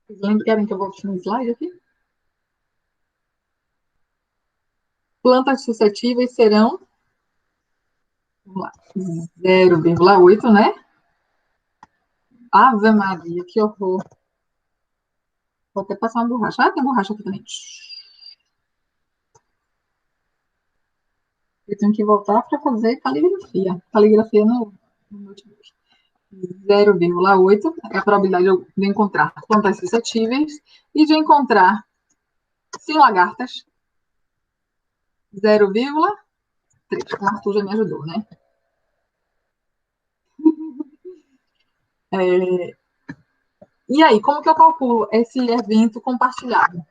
Vocês querem que eu volte no slide aqui? Plantas suscetíveis serão, vamos lá, 0,8, né? Ave Maria, que horror. Vou até passar uma borracha. Ah, tem borracha aqui também. Eu tenho que voltar para fazer caligrafia. Caligrafia no notebook. 0,8 é a probabilidade de encontrar plantas suscetíveis e de encontrar sem lagartas. 0,3. O Arthur já me ajudou, né? E aí, como que eu calculo esse evento compartilhado?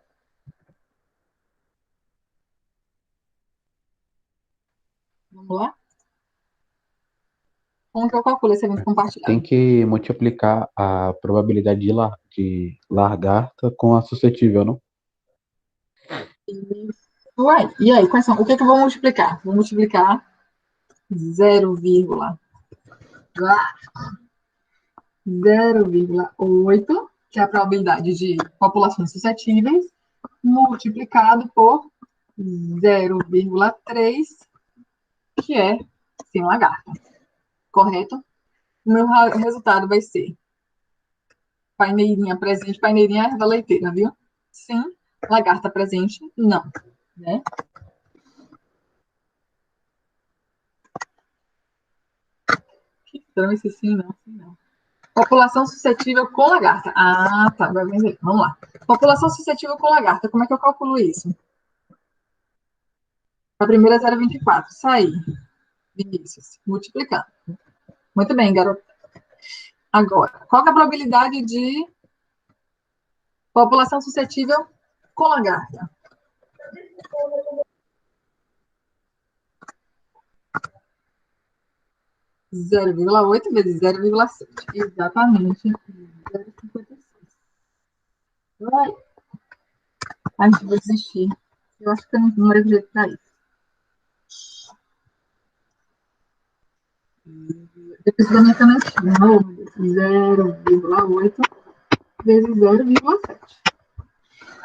Vamos lá? Como que eu calculo esse evento compartilhado? Tem que multiplicar a probabilidade de lagarta com a suscetível, não? Uai, e aí, quais são? O que que eu vou multiplicar? Vou multiplicar 0,8, que é a probabilidade de populações suscetíveis, multiplicado por 0,3, que é sem lagarta. Correto? O meu resultado vai ser paineirinha presente, paineirinha erva leiteira, viu? Sim. Lagarta presente, não. Né? Que estranho esse sim, não. Sim, não. População suscetível com lagarta. Ah, tá. Vamos lá. População suscetível com lagarta. Como é que eu calculo isso? A primeira é 0,24. Saí. Vinícius. Multiplicando. Muito bem, garoto. Agora, qual é a probabilidade de população suscetível com lagarta? Zero vírgula oito vezes 0,7. Exatamente. 0,56. Vai. A gente vai desistir. Eu acho que eu não levo jeito para isso. Eu preciso da minha canetinha. 0,8 vezes 0,7.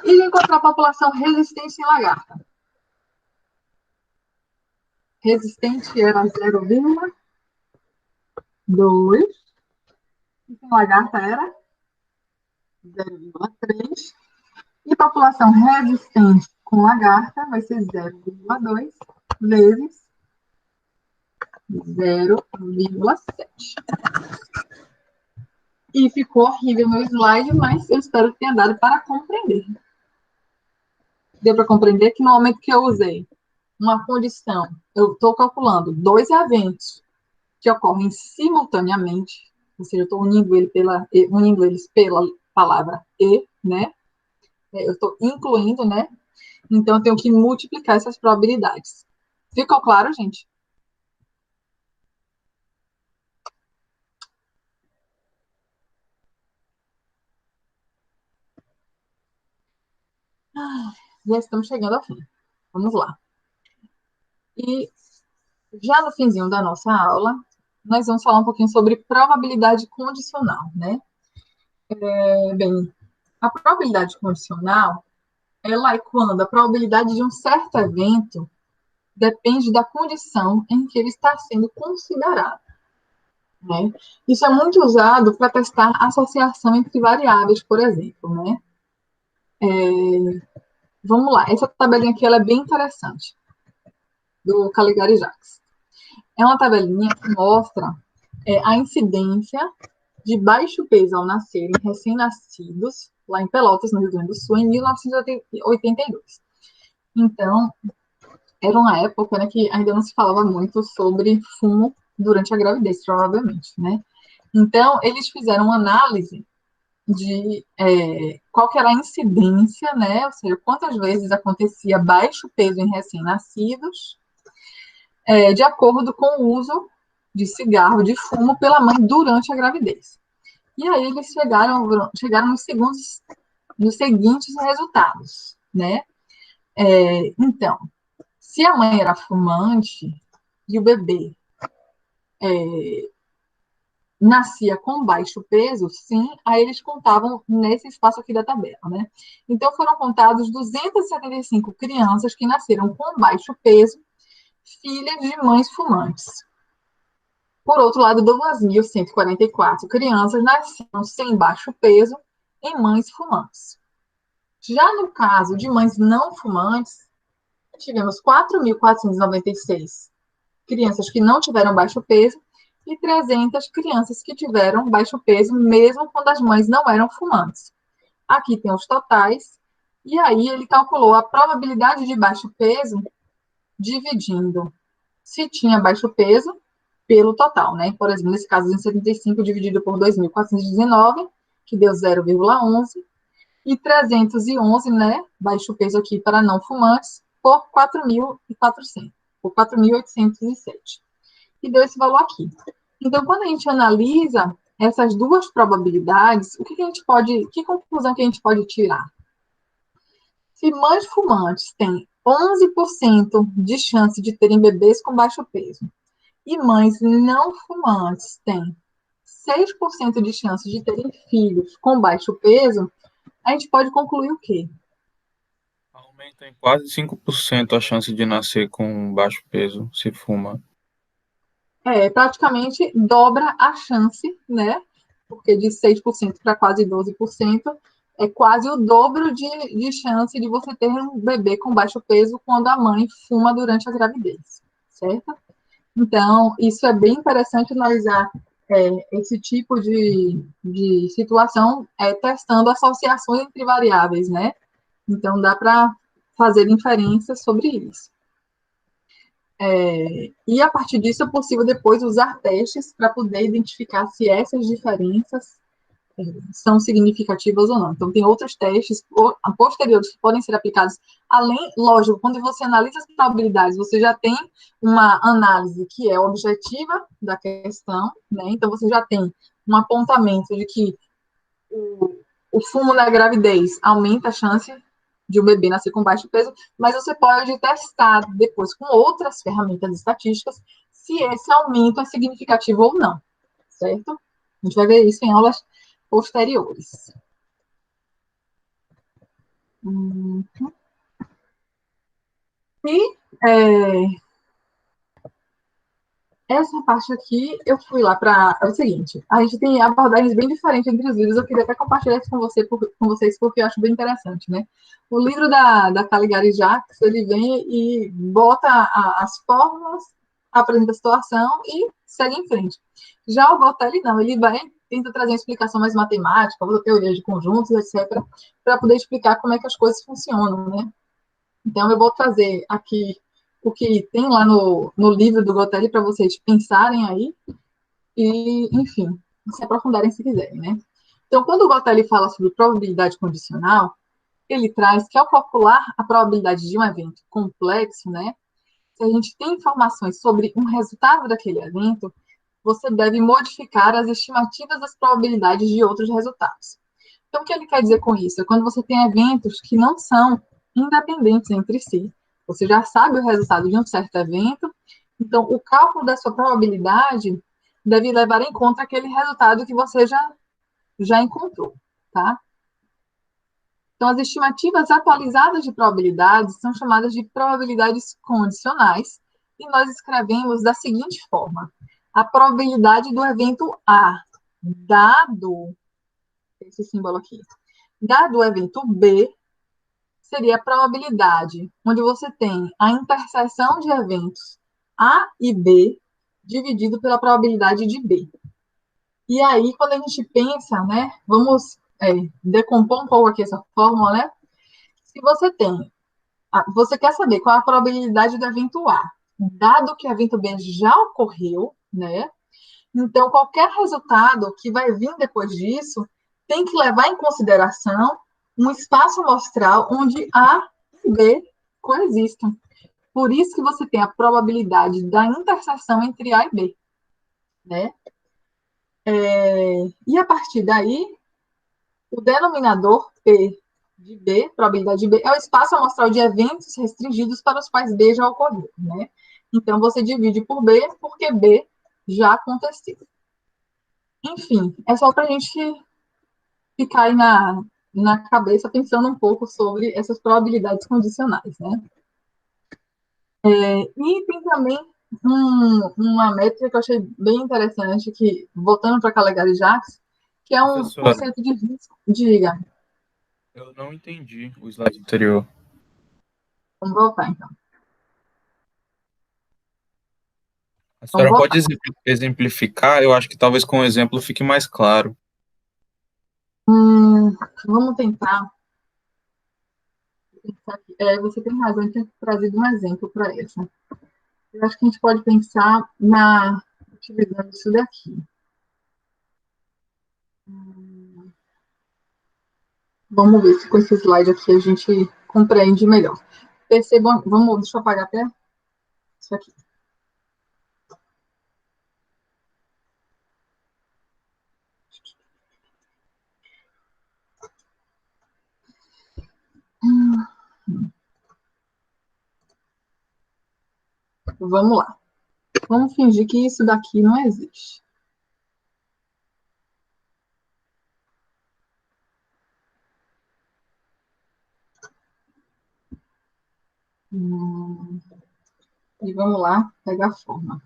E de encontrar a população resistente em lagarta. Resistente era 0,2. E sem lagarta era 0,3. E população resistente com lagarta vai ser 0,2 vezes 0,7. E ficou horrível meu slide, mas eu espero que tenha dado para compreender. Deu para compreender que no momento que eu usei uma condição, eu estou calculando dois eventos que ocorrem simultaneamente, ou seja, eu estou unindo eles pela palavra e, né? Eu estou incluindo, né? Então, eu tenho que multiplicar essas probabilidades. Ficou claro, gente? . Já estamos chegando ao fim. Vamos lá. E já no finzinho da nossa aula, nós vamos falar um pouquinho sobre probabilidade condicional, né? Bem, a probabilidade condicional, ela é quando a probabilidade de um certo evento depende da condição em que ele está sendo considerado, né? Isso é muito usado para testar associação entre variáveis, por exemplo, né? Vamos lá, essa tabelinha aqui ela é bem interessante, do Caligari-Jacques. É uma tabelinha que mostra a incidência de baixo peso ao nascerem recém-nascidos, lá em Pelotas, no Rio Grande do Sul, em 1982. Então, era uma época, né, que ainda não se falava muito sobre fumo durante a gravidez, provavelmente, né? Então, eles fizeram uma análise de qual que era a incidência, né? Ou seja, quantas vezes acontecia baixo peso em recém-nascidos, de acordo com o uso de cigarro, de fumo pela mãe durante a gravidez. E aí eles chegaram nos seguintes resultados, né? Então, se a mãe era fumante e o bebê nascia com baixo peso, sim, aí eles contavam nesse espaço aqui da tabela, né? Então, foram contados 275 crianças que nasceram com baixo peso, filhas de mães fumantes. Por outro lado, 2.144 crianças nasceram sem baixo peso em mães fumantes. Já no caso de mães não fumantes, tivemos 4.496 crianças que não tiveram baixo peso e 300 crianças que tiveram baixo peso, mesmo quando as mães não eram fumantes. Aqui tem os totais, e aí ele calculou a probabilidade de baixo peso dividindo se tinha baixo peso pelo total, né? Por exemplo, nesse caso, 275 dividido por 2.419, que deu 0,11, e 311, né? Baixo peso aqui para não fumantes, por 4.400, por 4.807. E deu esse valor aqui. Então, quando a gente analisa essas duas probabilidades, que conclusão que a gente pode tirar? Se mães fumantes têm 11% de chance de terem bebês com baixo peso e mães não fumantes têm 6% de chance de terem filhos com baixo peso, a gente pode concluir o quê? Aumenta em quase 5% a chance de nascer com baixo peso se fuma. Praticamente dobra a chance, né? Porque de 6% para quase 12%, é quase o dobro de chance de você ter um bebê com baixo peso quando a mãe fuma durante a gravidez, certo? Então, isso é bem interessante analisar esse tipo de situação testando associações entre variáveis, né? Então, dá para fazer inferências sobre isso. E a partir disso é possível depois usar testes para poder identificar se essas diferenças são significativas ou não. Então, tem outros testes posteriores que podem ser aplicados, além, lógico, quando você analisa as probabilidades, você já tem uma análise que é objetiva da questão, né? Então, você já tem um apontamento de que o fumo na gravidez aumenta a chance de um bebê nascer com baixo peso, mas você pode testar depois com outras ferramentas estatísticas se esse aumento é significativo ou não, certo? A gente vai ver isso em aulas posteriores. E essa parte aqui, eu fui lá para... É o seguinte, a gente tem abordagens bem diferentes entre os livros, eu queria até compartilhar isso com vocês, porque eu acho bem interessante, né? O livro da Caligari-Jacques, ele vem e bota as fórmulas, apresenta a situação e segue em frente. Já o Gotelli, não, ele tenta trazer uma explicação mais matemática, usa teoria de conjuntos, etc., para poder explicar como é que as coisas funcionam, né? Então, eu vou trazer aqui o que tem lá no livro do Gotelli para vocês pensarem aí e, enfim, se aprofundarem se quiserem, né? Então, quando o Gotelli fala sobre probabilidade condicional, ele traz que ao calcular a probabilidade de um evento complexo, né, se a gente tem informações sobre um resultado daquele evento, você deve modificar as estimativas das probabilidades de outros resultados. Então, o que ele quer dizer com isso? É quando você tem eventos que não são independentes entre si. Você já sabe o resultado de um certo evento, então o cálculo da sua probabilidade deve levar em conta aquele resultado que você já encontrou, tá? Então, as estimativas atualizadas de probabilidades são chamadas de probabilidades condicionais, e nós escrevemos da seguinte forma: a probabilidade do evento A, dado esse símbolo aqui, dado o evento B, seria a probabilidade onde você tem a interseção de eventos A e B dividido pela probabilidade de B. E aí, quando a gente pensa, né, vamos decompor um pouco aqui essa fórmula, né? Se você tem, você quer saber qual é a probabilidade do evento A, dado que o evento B já ocorreu, né? Então, qualquer resultado que vai vir depois disso tem que levar em consideração um espaço amostral onde A e B coexistam. Por isso que você tem a probabilidade da interseção entre A e B, né? E a partir daí, o denominador P de B, probabilidade de B, é o espaço amostral de eventos restringidos para os quais B já ocorreu, né? Então, você divide por B, porque B já aconteceu. Enfim, é só para a gente ficar aí na cabeça pensando um pouco sobre essas probabilidades condicionais, né? E tem também uma métrica que eu achei bem interessante, que, voltando para Calegari-Jacques, que é um Professora, conceito de risco. Diga, eu não entendi o slide anterior. vamos voltar então. A Vamos senhora pode voltar. exemplificar? Eu acho que talvez com um exemplo fique mais claro. Vamos tentar. Você tem razão em ter trazido um exemplo para essa. Eu acho que a gente pode pensar utilizando isso daqui. Vamos ver se com esse slide aqui a gente compreende melhor. Percebam, deixa eu apagar até isso aqui. Vamos lá. Vamos fingir que isso daqui não existe. E vamos lá pegar a forma.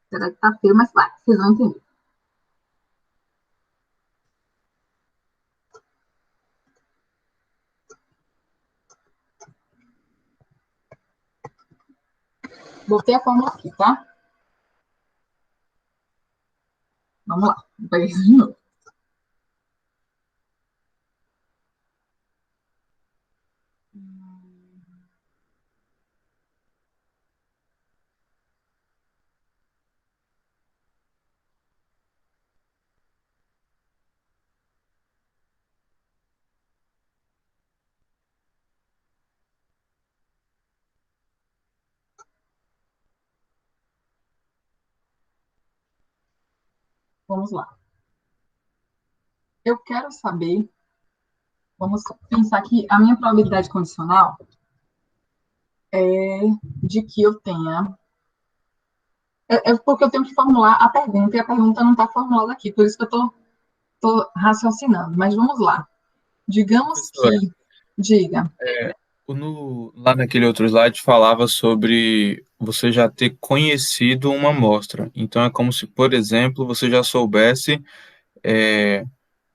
Será que tá feio, mas vai, vocês vão entender. Botei a fórmula aqui, tá? Vamos lá, vou pegar isso de novo. Vamos lá. Eu quero saber, vamos pensar que a minha probabilidade condicional é de que eu tenha. É porque eu tenho que formular a pergunta, e a pergunta não está formulada aqui, por isso que eu estou raciocinando. Mas vamos lá. Digamos Professora, que. Diga. lá naquele outro slide falava sobre você já ter conhecido uma amostra. Então é como se, por exemplo, você já soubesse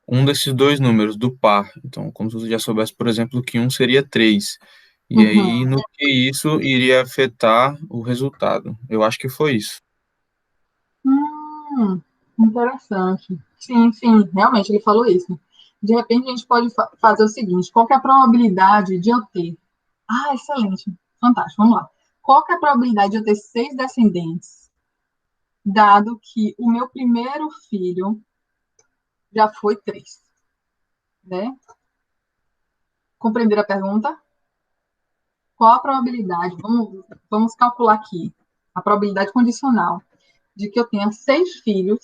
um desses dois números, do par. Então, como se você já soubesse, por exemplo, que um seria 3. E aí, Uhum. no que isso iria afetar o resultado. Eu acho que foi isso. Hum, interessante. Sim, sim, realmente ele falou isso. De repente, a gente pode fazer o seguinte: qual que é a probabilidade de eu ter? Ah, excelente, fantástico, vamos lá. Qual que é a probabilidade de eu ter 6 descendentes, dado que o meu primeiro filho já foi 3, né? Compreender a pergunta? Qual a probabilidade? Vamos calcular aqui a probabilidade condicional de que eu tenha 6 filhos,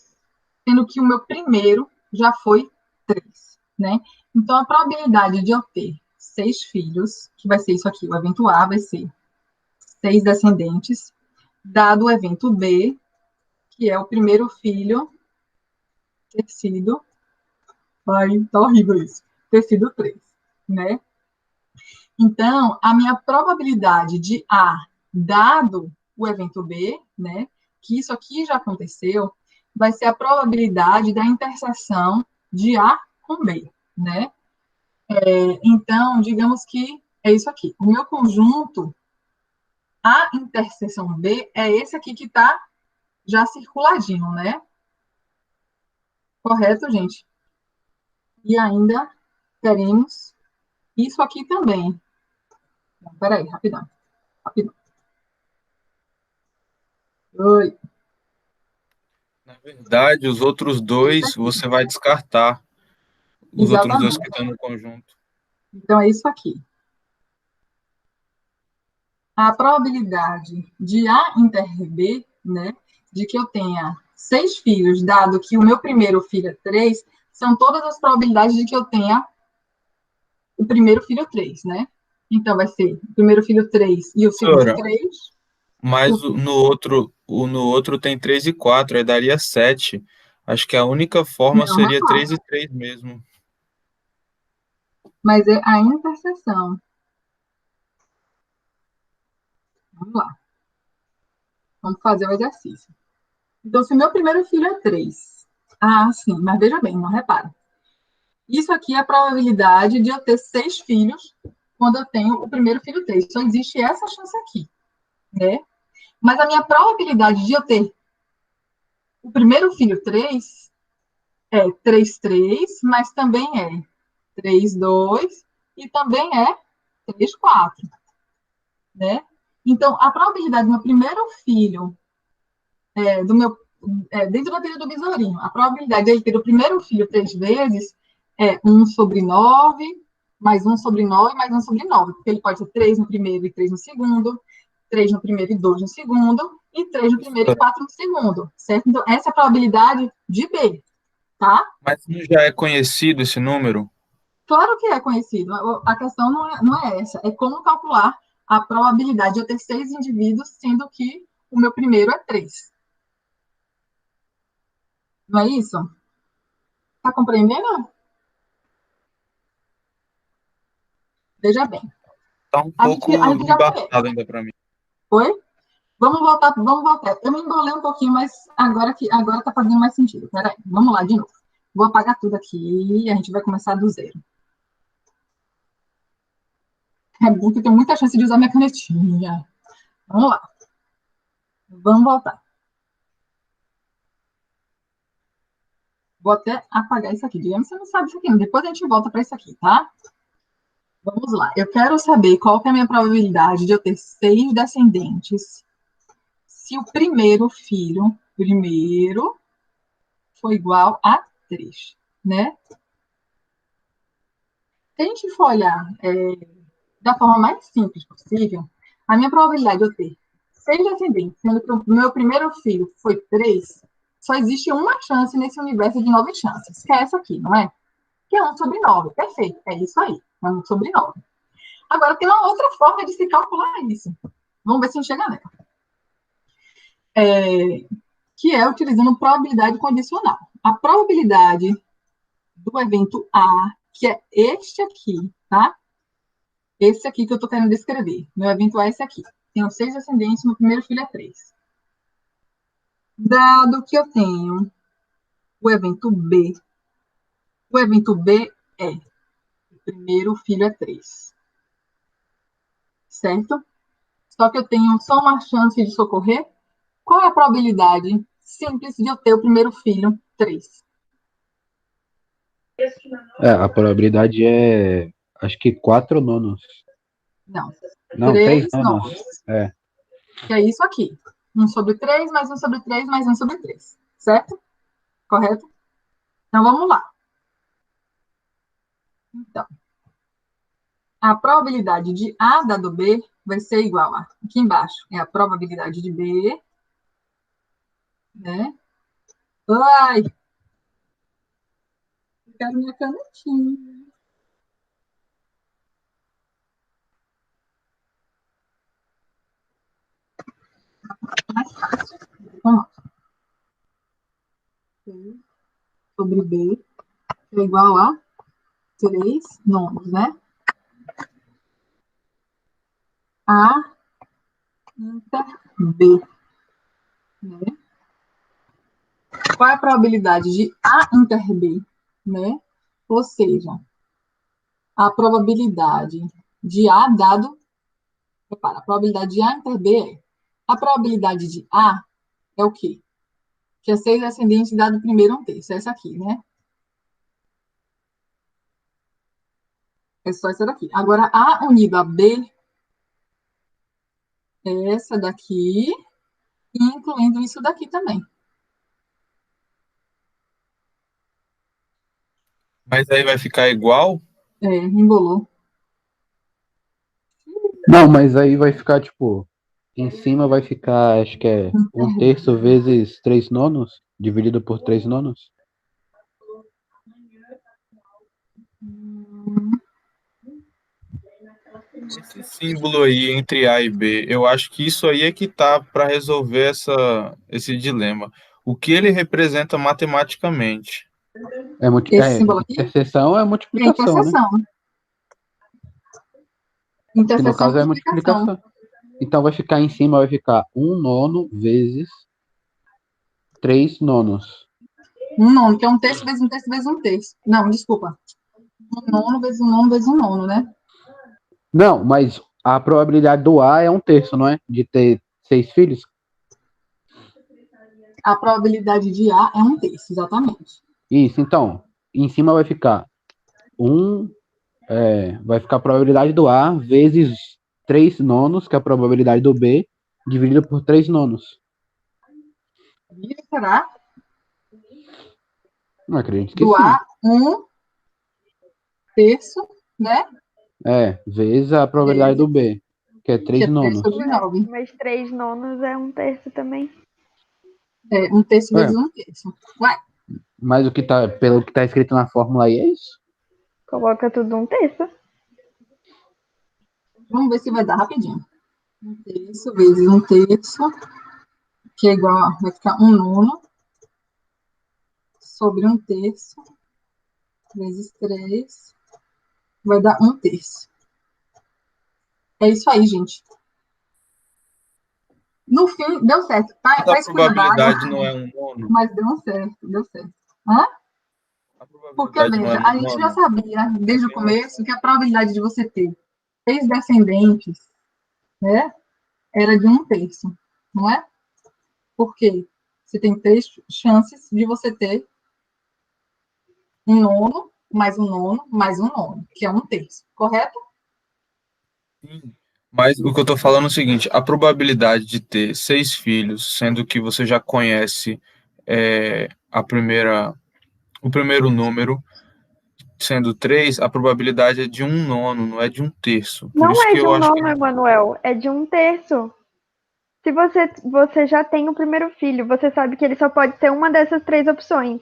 sendo que o meu primeiro já foi 3, né? Então, a probabilidade de eu ter 6 filhos, que vai ser isso aqui, o evento A vai ser 6 descendentes, dado o evento B, que é o primeiro filho ter sido, ai, tá horrível isso, ter sido 3, né? Então, a minha probabilidade de A, dado o evento B, né, que isso aqui já aconteceu, vai ser a probabilidade da interseção de A com B, né? Então, digamos que é isso aqui. O meu conjunto, A interseção B, é esse aqui que está já circuladinho, né? Correto, gente? E ainda teremos isso aqui também. Peraí, rapidão, rapidão. Oi. Na verdade, os outros dois você vai descartar. Os outros dois que Exatamente. estão no conjunto. Então, é isso aqui. A probabilidade de A inter B, né, de que eu tenha 6 filhos, dado que o meu primeiro filho é 3, são todas as probabilidades de que eu tenha o primeiro filho 3, né? Então, vai ser o primeiro filho 3 e o segundo Professora, 3. mas no outro tem 3 e 4, aí daria 7. Acho que a única forma Não, não seria dá. 3 e 3 mesmo. Mas é a interseção. Vamos lá. Vamos fazer o exercício. Então, se o meu primeiro filho é 3. Ah, sim, mas veja bem, não repara. Isso aqui é a probabilidade de eu ter 6 filhos quando eu tenho o primeiro filho 3. Só existe essa chance aqui, né? Mas a minha probabilidade de eu ter o primeiro filho 3 é 3 3, mas também é 3 2 e também é 3 4, né? Então, a probabilidade do meu primeiro filho, dentro da teoria do besourinho, a probabilidade de ele ter o primeiro filho 3 vezes é 1/9, mais 1/9, mais 1/9, porque ele pode ser 3 no primeiro e 3 no segundo, 3 no primeiro e 2 no segundo, e 3 no primeiro e 4 no segundo, certo? Então, essa é a probabilidade de B, tá? Mas não já é conhecido esse número? Claro que é conhecido. A questão não é essa. É como calcular a probabilidade de eu ter 6 indivíduos, sendo que o meu primeiro é 3. Não é isso? Tá compreendendo? Veja bem. Tá um A gente, a pouco gente já conhece. embaçado ainda para mim. Oi? Vamos voltar, vamos voltar. Eu me embolei um pouquinho, mas agora tá fazendo mais sentido. Peraí, vamos lá de novo. Vou apagar tudo aqui e a gente vai começar do zero. É bom que eu tenho muita chance de usar minha canetinha. Vamos lá. Vamos voltar. Vou até apagar isso aqui. Digamos que você não sabe isso aqui. Depois a gente volta para isso aqui, tá? Vamos lá. Eu quero saber qual que é a minha probabilidade de eu ter 6 descendentes se o primeiro filho, for igual a 3, né? Se a gente for olhar da forma mais simples possível, a minha probabilidade de eu ter 6 descendentes, sendo que o meu primeiro filho foi 3, só existe uma chance nesse universo de 9 chances, que é essa aqui, não é? Que é 1/9. Perfeito, é isso aí, é 1/9. Agora, tem uma outra forma de se calcular isso. Vamos ver se a gente chega nela. Que é utilizando probabilidade condicional. A probabilidade do evento A, que é este aqui, tá? Esse aqui que eu estou querendo descrever. Meu evento A é esse aqui. Tenho 6 ascendentes, meu primeiro filho é 3. Dado que eu tenho o evento B é o primeiro filho é 3. Certo? Só que eu tenho só uma chance de socorrer. Qual é a probabilidade simples de eu ter o primeiro filho 3? A probabilidade é, acho que 4 nonos. Não. Não, 3 3 nonos. nonos. É. Que é isso aqui. 1/3, mais 1/3, mais 1/3. Certo? Correto? Então, vamos lá. Então, a probabilidade de A dado B vai ser igual a, aqui embaixo, é a probabilidade de B, né? Ai, eu quero minha canetinha. Mais fácil. Vamos lá. C sobre B é igual a 3 nonos, né? A inter B, né? Qual é a probabilidade de A inter B, né? Ou seja, a probabilidade de A dado, repara, a probabilidade de A inter B é, a probabilidade de A é o quê? Que é 6 ascendente dado primeiro um terço, é essa aqui, né? É só essa daqui. Agora, A unido a B é essa daqui, incluindo isso daqui também. Mas aí vai ficar igual? Embolou. Não, mas aí vai ficar, tipo, em cima vai ficar, acho que é 1/3 vezes 3 nonos, dividido por 3 nonos. Esse símbolo aí entre A e B, eu acho que isso aí é que tá para resolver esse dilema. O que ele representa matematicamente? Esse símbolo aqui Interseção é é multiplicação, né? interseção. Que no Interseção caso é multiplicação. multiplicação. Então vai ficar em cima, vai ficar 1 nono vezes 3 nonos. 1 nono, que é 1/3 vezes 1/3 vezes 1/3. Não, desculpa. 1 nono vezes 1 nono vezes 1 nono, né? Não, mas a probabilidade do A é 1/3, não é? De ter 6 filhos? A probabilidade de A é 1/3, exatamente. Isso, então, em cima vai ficar vai ficar a probabilidade do A vezes 3 nonos, que é a probabilidade do B, dividida por 3 nonos. E será Não acredito que do sim. A 1/3, né? Vezes a probabilidade do B, que é Que 3 é 3 nonos. sobre 9. Mas 3 nonos é 1/3 também. 1/3 Ué, vezes 1/3. Ué, mas pelo que tá escrito na fórmula aí é isso? Coloca tudo 1/3. vamos ver se vai dar rapidinho. 1/3 vezes 1/3, que é igual a, vai ficar 1 nono sobre 1/3 vezes 3, vai dar 1/3. É isso aí, gente. No fim, deu certo. Mas Tá a esculhambado, probabilidade não é um nono? mas deu certo, deu certo. Hã? A Porque, probabilidade não é veja, um a gente já nono? sabia, desde o começo, que a probabilidade de você ter 3 descendentes, né, era de 1/3, não é? Porque você tem 3 chances de você ter um nono, mais um nono, mais um nono, que é 1/3, correto? Sim. Mas o que eu tô falando é o seguinte, a probabilidade de ter 6 filhos, sendo que você já conhece o primeiro número, sendo 3, a probabilidade é de um nono, não é de um terço. Por Não isso é que de eu um acho que nono, Emanuel, é de 1/3. Se você já tem o primeiro filho, você sabe que ele só pode ter uma dessas 3 opções.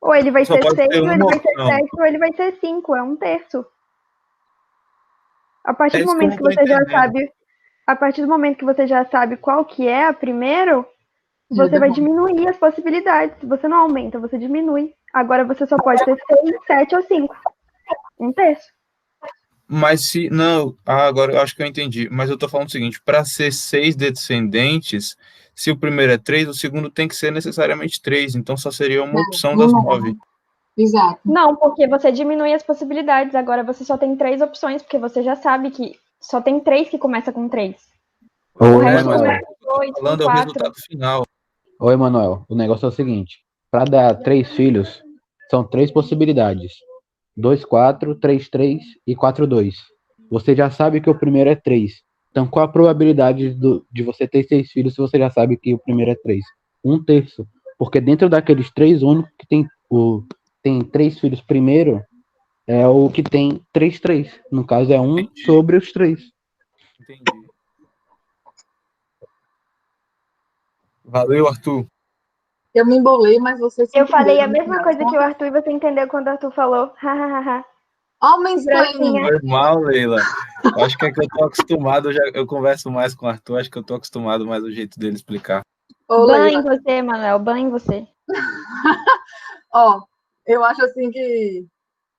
Ou ele vai só ser pode 6, ter ou ele uma vai ser opção. 7, ou ele vai ser 5. É 1/3. A partir É do isso que eu momento não que tô você já entendendo. sabe, a partir do momento que você já sabe qual que é a primeiro, Já você deu vai bom. diminuir as possibilidades. Você não aumenta, você diminui. Agora você só pode ter 6, 7 ou 5. 1/3. Mas se. Não, agora eu acho que eu entendi. Mas eu tô falando o seguinte: para ser 6 descendentes, se o primeiro é 3, o segundo tem que ser necessariamente 3. Então só seria uma opção No das nono, 9. exato. Não, porque você diminui as possibilidades. Agora você só tem 3 opções, porque você já sabe que só tem 3 que começa com 3. O Ô, resto Mas Emanuel. é o que com eu tô 2, com falando é o 4. resultado final. Ô, Emanuel, o negócio é o seguinte: para dar 3 filhos, São 3 possibilidades. 2, 4, 3, 3 e 4, 2. Você já sabe que o primeiro é 3. Então, qual a probabilidade de você ter 6 filhos se você já sabe que o primeiro é 3? 1/3. Porque dentro daqueles 3, o único que tem 3 filhos primeiro é o que tem 3, 3. No caso, é 1 Entendi. sobre os 3. Entendi. Valeu, Arthur. Eu me embolei, mas vocês se Eu falei a entenderam no mesma final. coisa que o Arthur e você entendeu quando o Arthur falou. Hahaha. Ó, o mansplaining. Gracinha. Foi mal, Leila. Acho que é que eu tô acostumado, eu converso mais com o Arthur, acho que eu tô acostumado mais o jeito dele explicar. Ô, Ban em Leila, você, Manuel. Ban em você. ó, eu acho assim que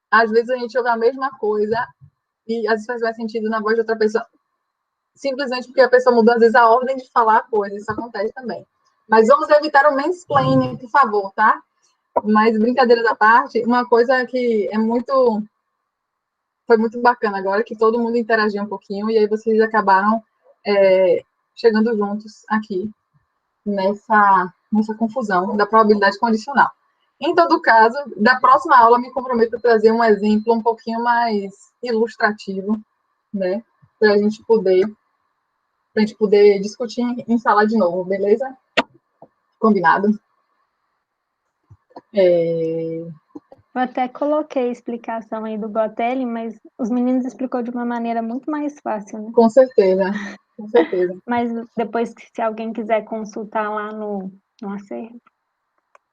às vezes a gente ouve a mesma coisa e às vezes faz mais sentido na voz de outra pessoa, simplesmente porque a pessoa mudou às vezes a ordem de falar a coisa, isso acontece também. Mas vamos evitar o mansplaining, por favor, tá? Mas brincadeiras à parte, uma coisa que foi muito bacana agora, que todo mundo interagiu um pouquinho e aí vocês acabaram chegando juntos aqui nessa confusão da probabilidade condicional. Em todo caso, da próxima aula, me comprometo a trazer um exemplo um pouquinho mais ilustrativo, né? Para a gente poder discutir em sala de novo, beleza? Combinado? Eu até coloquei a explicação aí do Gotelli, mas os meninos explicou de uma maneira muito mais fácil, né? Com certeza, com certeza. Mas depois, se alguém quiser consultar lá no acervo.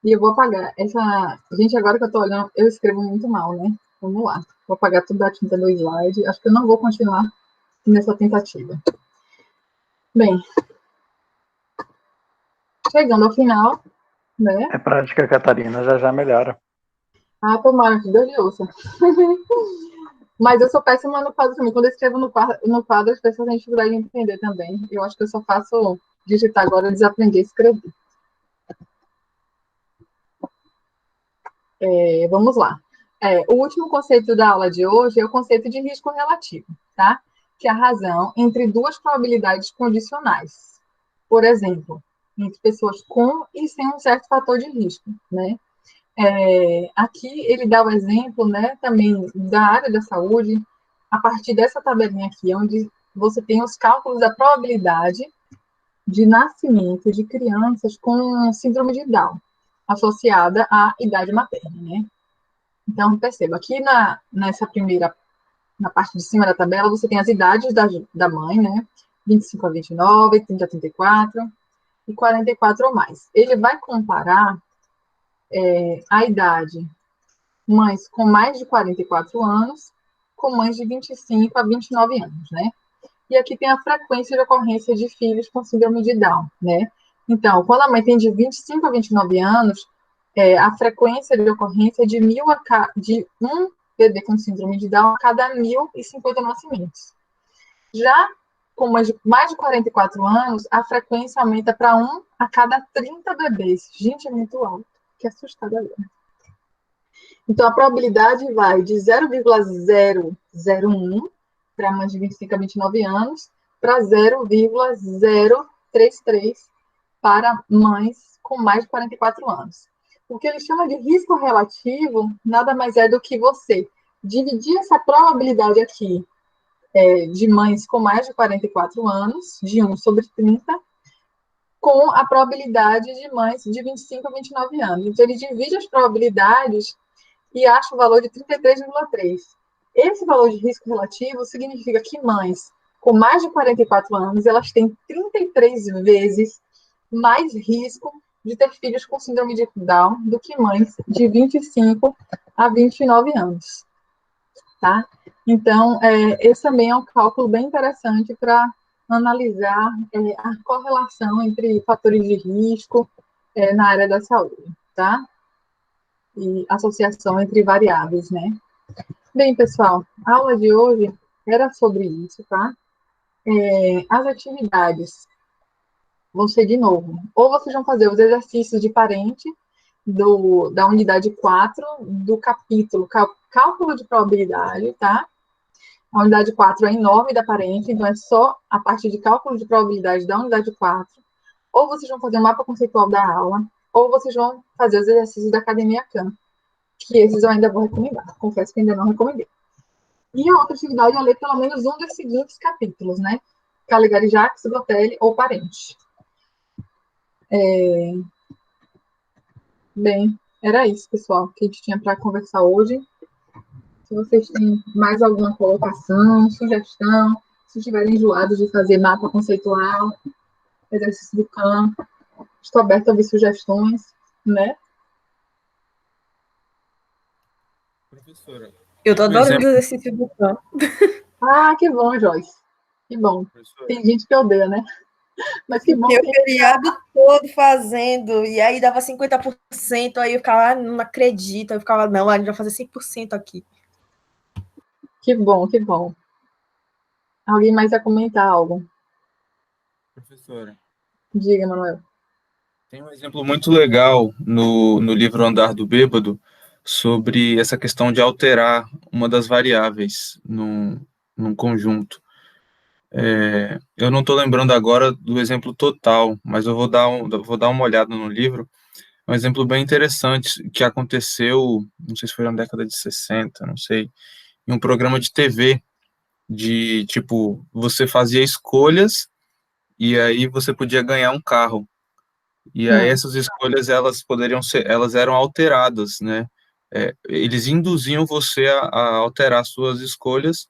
E eu vou apagar essa... Gente, agora que eu tô olhando, eu escrevo muito mal, né? Vamos lá. Vou apagar tudo da tinta do slide. Acho que eu não vou continuar nessa tentativa. Bem, chegando ao final, né? É prática, Catarina, já já melhora. Ah, tomara que Deus lhe ouça. Mas eu sou péssima no quadro também. Quando eu escrevo no quadro, as pessoas têm dificuldade de entender também. Eu acho que eu só faço digitar agora e desaprender a escrever. Vamos lá. O último conceito da aula de hoje é o conceito de risco relativo, tá? Que é a razão entre duas probabilidades condicionais. Por exemplo, entre pessoas com e sem um certo fator de risco, né? Aqui ele dá o exemplo, né, também da área da saúde, a partir dessa tabelinha aqui, onde você tem os cálculos da probabilidade de nascimento de crianças com síndrome de Down, associada à idade materna, né? Então, perceba, aqui nessa primeira, na parte de cima da tabela, você tem as idades da mãe, né? 25 a 29, 30 a 34 e 44 ou mais. Ele vai comparar a idade mães com mais de 44 anos com mães de 25 a 29 anos, né? E aqui tem a frequência de ocorrência de filhos com síndrome de Down, né? Então, quando a mãe tem de 25 a 29 anos, a frequência de ocorrência é de um bebê com síndrome de Down a cada 1.050 nascimentos. Já com mais de 44 anos, a frequência aumenta para 1 a cada 30 bebês. Gente, é muito alto. Que assustador. Então, a probabilidade vai de 0,001 para mães de 25 a 29 anos para 0,033 para mães com mais de 44 anos. O que ele chama de risco relativo nada mais é do que você dividir essa probabilidade aqui de mães com mais de 44 anos, de 1 sobre 30, com a probabilidade de mães de 25 a 29 anos. Então, ele divide as probabilidades e acha o valor de 33,3. Esse valor de risco relativo significa que mães com mais de 44 anos, elas têm 33 vezes mais risco de ter filhos com síndrome de Down do que mães de 25 a 29 anos. Tá? Então, esse também é um cálculo bem interessante para analisar a correlação entre fatores de risco na área da saúde, tá? E associação entre variáveis, né? Bem, pessoal, a aula de hoje era sobre isso, tá? As atividades vão ser de novo. Ou vocês vão fazer os exercícios de parente da unidade 4 do capítulo Cálculo de Probabilidade, tá? A unidade 4 é enorme da parente, então é só a parte de cálculo de probabilidade da unidade 4. Ou vocês vão fazer o mapa conceitual da aula, ou vocês vão fazer os exercícios da Academia Khan, que esses eu ainda vou recomendar. Confesso que ainda não recomendei. E a outra atividade é ler pelo menos um dos seguintes capítulos, né? Caligari, Jacques, Gotelli ou Parente. Bem, era isso, pessoal, que a gente tinha para conversar hoje. Se vocês têm mais alguma colocação, sugestão, se estiverem enjoados de fazer mapa conceitual, exercício do campo, estou aberta a ouvir sugestões, né? Professora, Eu tô um adorando exemplo, o exercício do campo. Ah, que bom, Joyce. Que bom. professora, Tem gente que odeia, né? Mas que bom Meu que feriado todo fazendo, e aí dava 50%, aí eu ficava, não acredito, aí eu ficava, não, a gente vai fazer 100% aqui. que bom, que bom. Alguém mais vai comentar algo? professora, Diga, Manuel. tem um exemplo muito legal no livro Andar do Bêbado sobre essa questão de alterar uma das variáveis num conjunto. Eu não estou lembrando agora do exemplo total, mas eu vou dar uma olhada no livro. É um exemplo bem interessante que aconteceu, não sei se foi na década de 60, não sei, em um programa de TV, de tipo, você fazia escolhas e aí você podia ganhar um carro. E aí essas escolhas elas poderiam ser, elas eram alteradas, né? Eles induziam você a alterar suas escolhas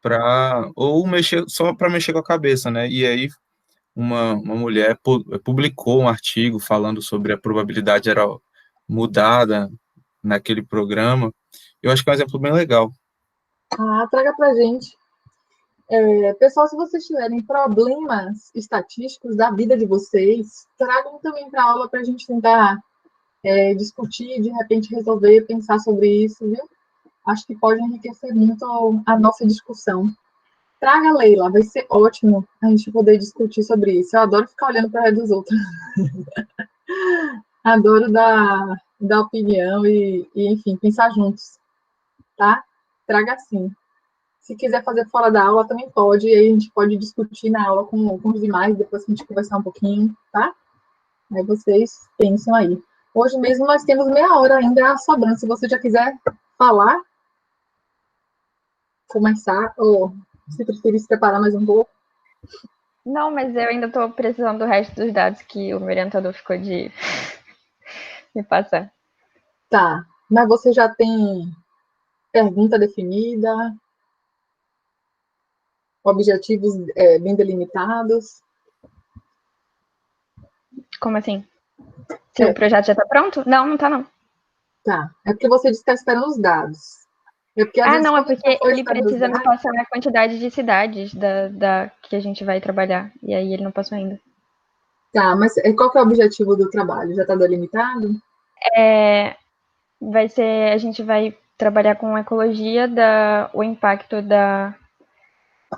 para ou mexer só para mexer com a cabeça, né? E aí uma mulher publicou um artigo falando sobre a probabilidade era mudada naquele programa. Eu acho que é um exemplo bem legal. Traga pra gente. Pessoal, se vocês tiverem problemas estatísticos da vida de vocês, tragam também para a aula para a gente tentar discutir, de repente resolver, pensar sobre isso, viu? Acho que pode enriquecer muito a nossa discussão. Traga, Leila, vai ser ótimo a gente poder discutir sobre isso. Eu adoro ficar olhando para a dos outros. Adoro dar opinião enfim, pensar juntos, tá? Traga sim. Se quiser fazer fora da aula, também pode, e aí a gente pode discutir na aula com os demais, depois que a gente conversar um pouquinho, tá? Aí vocês pensam aí. Hoje mesmo nós temos meia hora ainda sobrando. Se você já quiser falar, começar, ou se preferir se preparar mais um pouco. Não, mas eu ainda estou precisando do resto dos dados que o meu orientador ficou de me passar. Tá, mas você já tem pergunta definida, objetivos bem delimitados? Como assim? Se o projeto já está pronto? Não, não está não. Tá, é porque você disse que está esperando os dados. Porque, às vezes, Não, é quando porque for ele esperando os precisa me dados, passar a quantidade de cidades da que a gente vai trabalhar. E aí ele não passou ainda. tá, mas qual que é o objetivo do trabalho? Já está delimitado? Vai ser, a gente vai trabalhar com ecologia, o impacto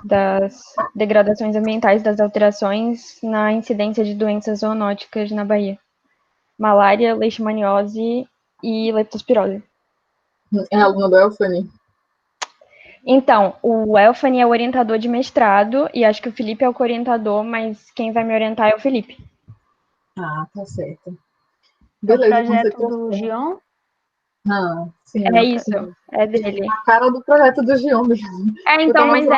das degradações ambientais, das alterações na incidência de doenças zoonóticas na Bahia. Malária, leishmaniose e leptospirose. É aluna do Elfani? Então, o Elfani é o orientador de mestrado e acho que o Felipe é o co-orientador, mas quem vai me orientar é o Felipe. Tá certo. É o Beleza, com projeto do certeza. Gion? Sim, É isso, é dele. a cara do projeto do Gion mesmo. Então, mas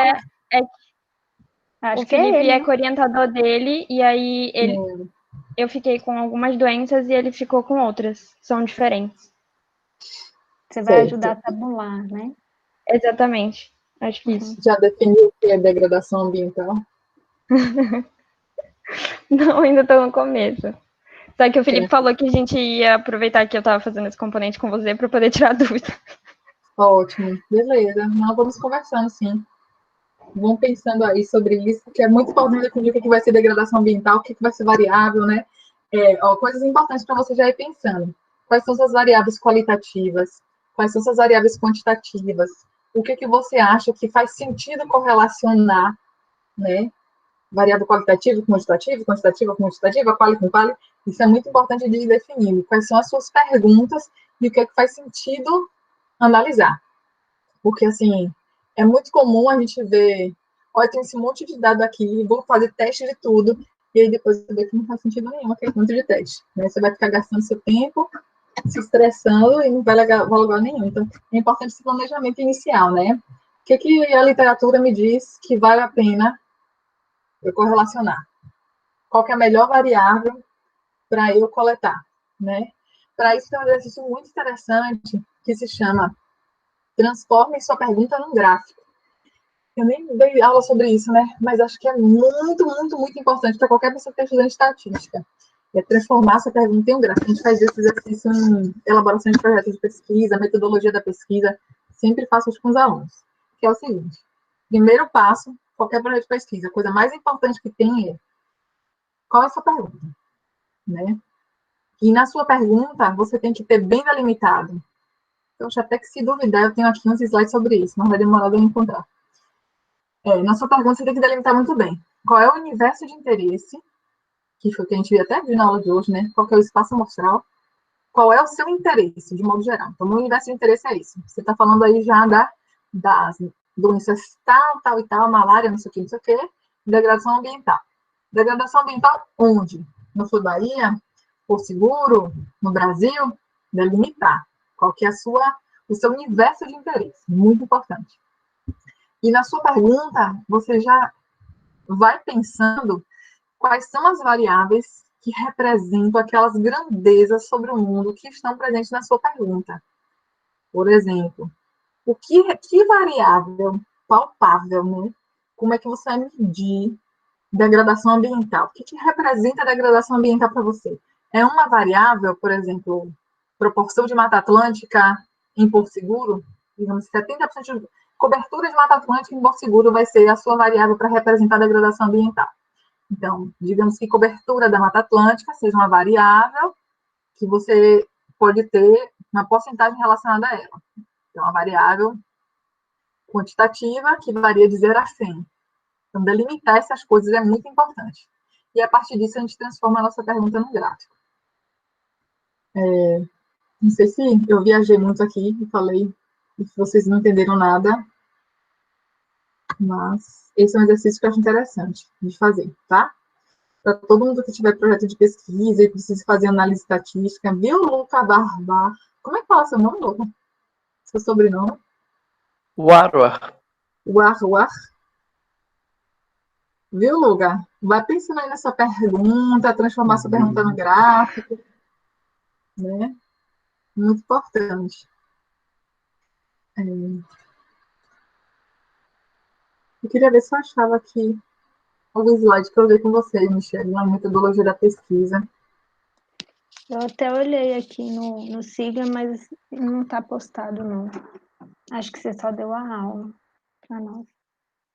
Acho o que é Felipe ele, é né? co-orientador dele e aí eu fiquei com algumas doenças e ele ficou com outras, são diferentes. Você vai Certo. ajudar a tabular, né? Exatamente, acho que isso. Já definiu o que é degradação ambiental? Não, ainda estou no começo. Só que o Felipe falou que a gente ia aproveitar que eu estava fazendo esse componente com você para poder tirar dúvida. Ótimo, beleza. Nós vamos conversando, sim. Vão pensando aí sobre isso, que é muito importante definir o que vai ser degradação ambiental, o que vai ser variável, né? Coisas importantes para você já ir pensando. Quais são suas variáveis qualitativas? Quais são suas variáveis quantitativas? O que você acha que faz sentido correlacionar, né? Variável qualitativa com quantitativa, quantitativa com quantitativa, quali com quali. Isso é muito importante de ir definindo. Quais são as suas perguntas e o que faz sentido analisar. Porque, assim, é muito comum a gente ver, olha, tem esse monte de dado aqui, vou fazer teste de tudo, e aí depois você vê que não faz sentido nenhum aquele monte de teste. Né? Você vai ficar gastando seu tempo se estressando e não vai levar lugar nenhum. Então, é importante esse planejamento inicial, né? O que a literatura me diz que vale a pena eu correlacionar? Qual que é a melhor variável para eu coletar, né? Para isso tem um exercício muito interessante que se chama Transforme sua pergunta num gráfico. Eu nem dei aula sobre isso, né? Mas acho que é muito, muito, muito importante para qualquer pessoa que está estudando estatística. É transformar sua pergunta em um gráfico. A gente faz esse exercício em elaboração de projetos de pesquisa, metodologia da pesquisa. Sempre faço isso com os alunos. Que é o seguinte. Primeiro passo, qualquer projeto de pesquisa, a coisa mais importante que tem é qual é a sua pergunta, né? E na sua pergunta, você tem que ter bem delimitado. Então, até que se duvidar, eu tenho aqui uns slides sobre isso, não vai demorar de eu encontrar. Na sua pergunta, você tem que delimitar muito bem. Qual é o universo de interesse, que foi o que a gente até viu na aula de hoje, né? Qual que é o espaço amostral? Qual é o seu interesse, de modo geral? Então, o universo de interesse é isso. Você está falando aí já das doenças tal, tal e tal, malária, não sei o quê, degradação ambiental. Degradação ambiental onde? No sul da Bahia? Por seguro? No Brasil? Delimitar. Qual que é o seu universo de interesse? Muito importante. E na sua pergunta, você já vai pensando quais são as variáveis que representam aquelas grandezas sobre o mundo que estão presentes na sua pergunta. Por exemplo, que variável palpável, né? Como é que você vai medir degradação ambiental? O que representa a degradação ambiental para você? É uma variável, por exemplo, proporção de Mata Atlântica em Porto Seguro? Digamos, 70% de cobertura de Mata Atlântica em Porto Seguro vai ser a sua variável para representar a degradação ambiental. Então, digamos que cobertura da Mata Atlântica seja uma variável que você pode ter uma porcentagem relacionada a ela. Então, uma variável quantitativa que varia de 0 a 100. Então, delimitar essas coisas é muito importante. E, a partir disso, a gente transforma a nossa pergunta num gráfico. Não sei se eu viajei muito aqui e falei e se vocês não entenderam nada, mas esse é um exercício que eu acho interessante de fazer, tá? Para todo mundo que tiver projeto de pesquisa e precisa fazer análise estatística, viu, Luca Barbar? Como é que fala seu nome, Luca? Seu sobrenome? Warwar. Warwar? Viu, Luca? Vai pensando aí nessa pergunta, transformar essa pergunta no gráfico, né? Muito importante. Eu queria ver se eu achava aqui algum slide que eu usei com vocês, Michelle, na metodologia da pesquisa. Eu até olhei aqui no Siga, mas não está postado, não. Acho que você só deu a aula para nós.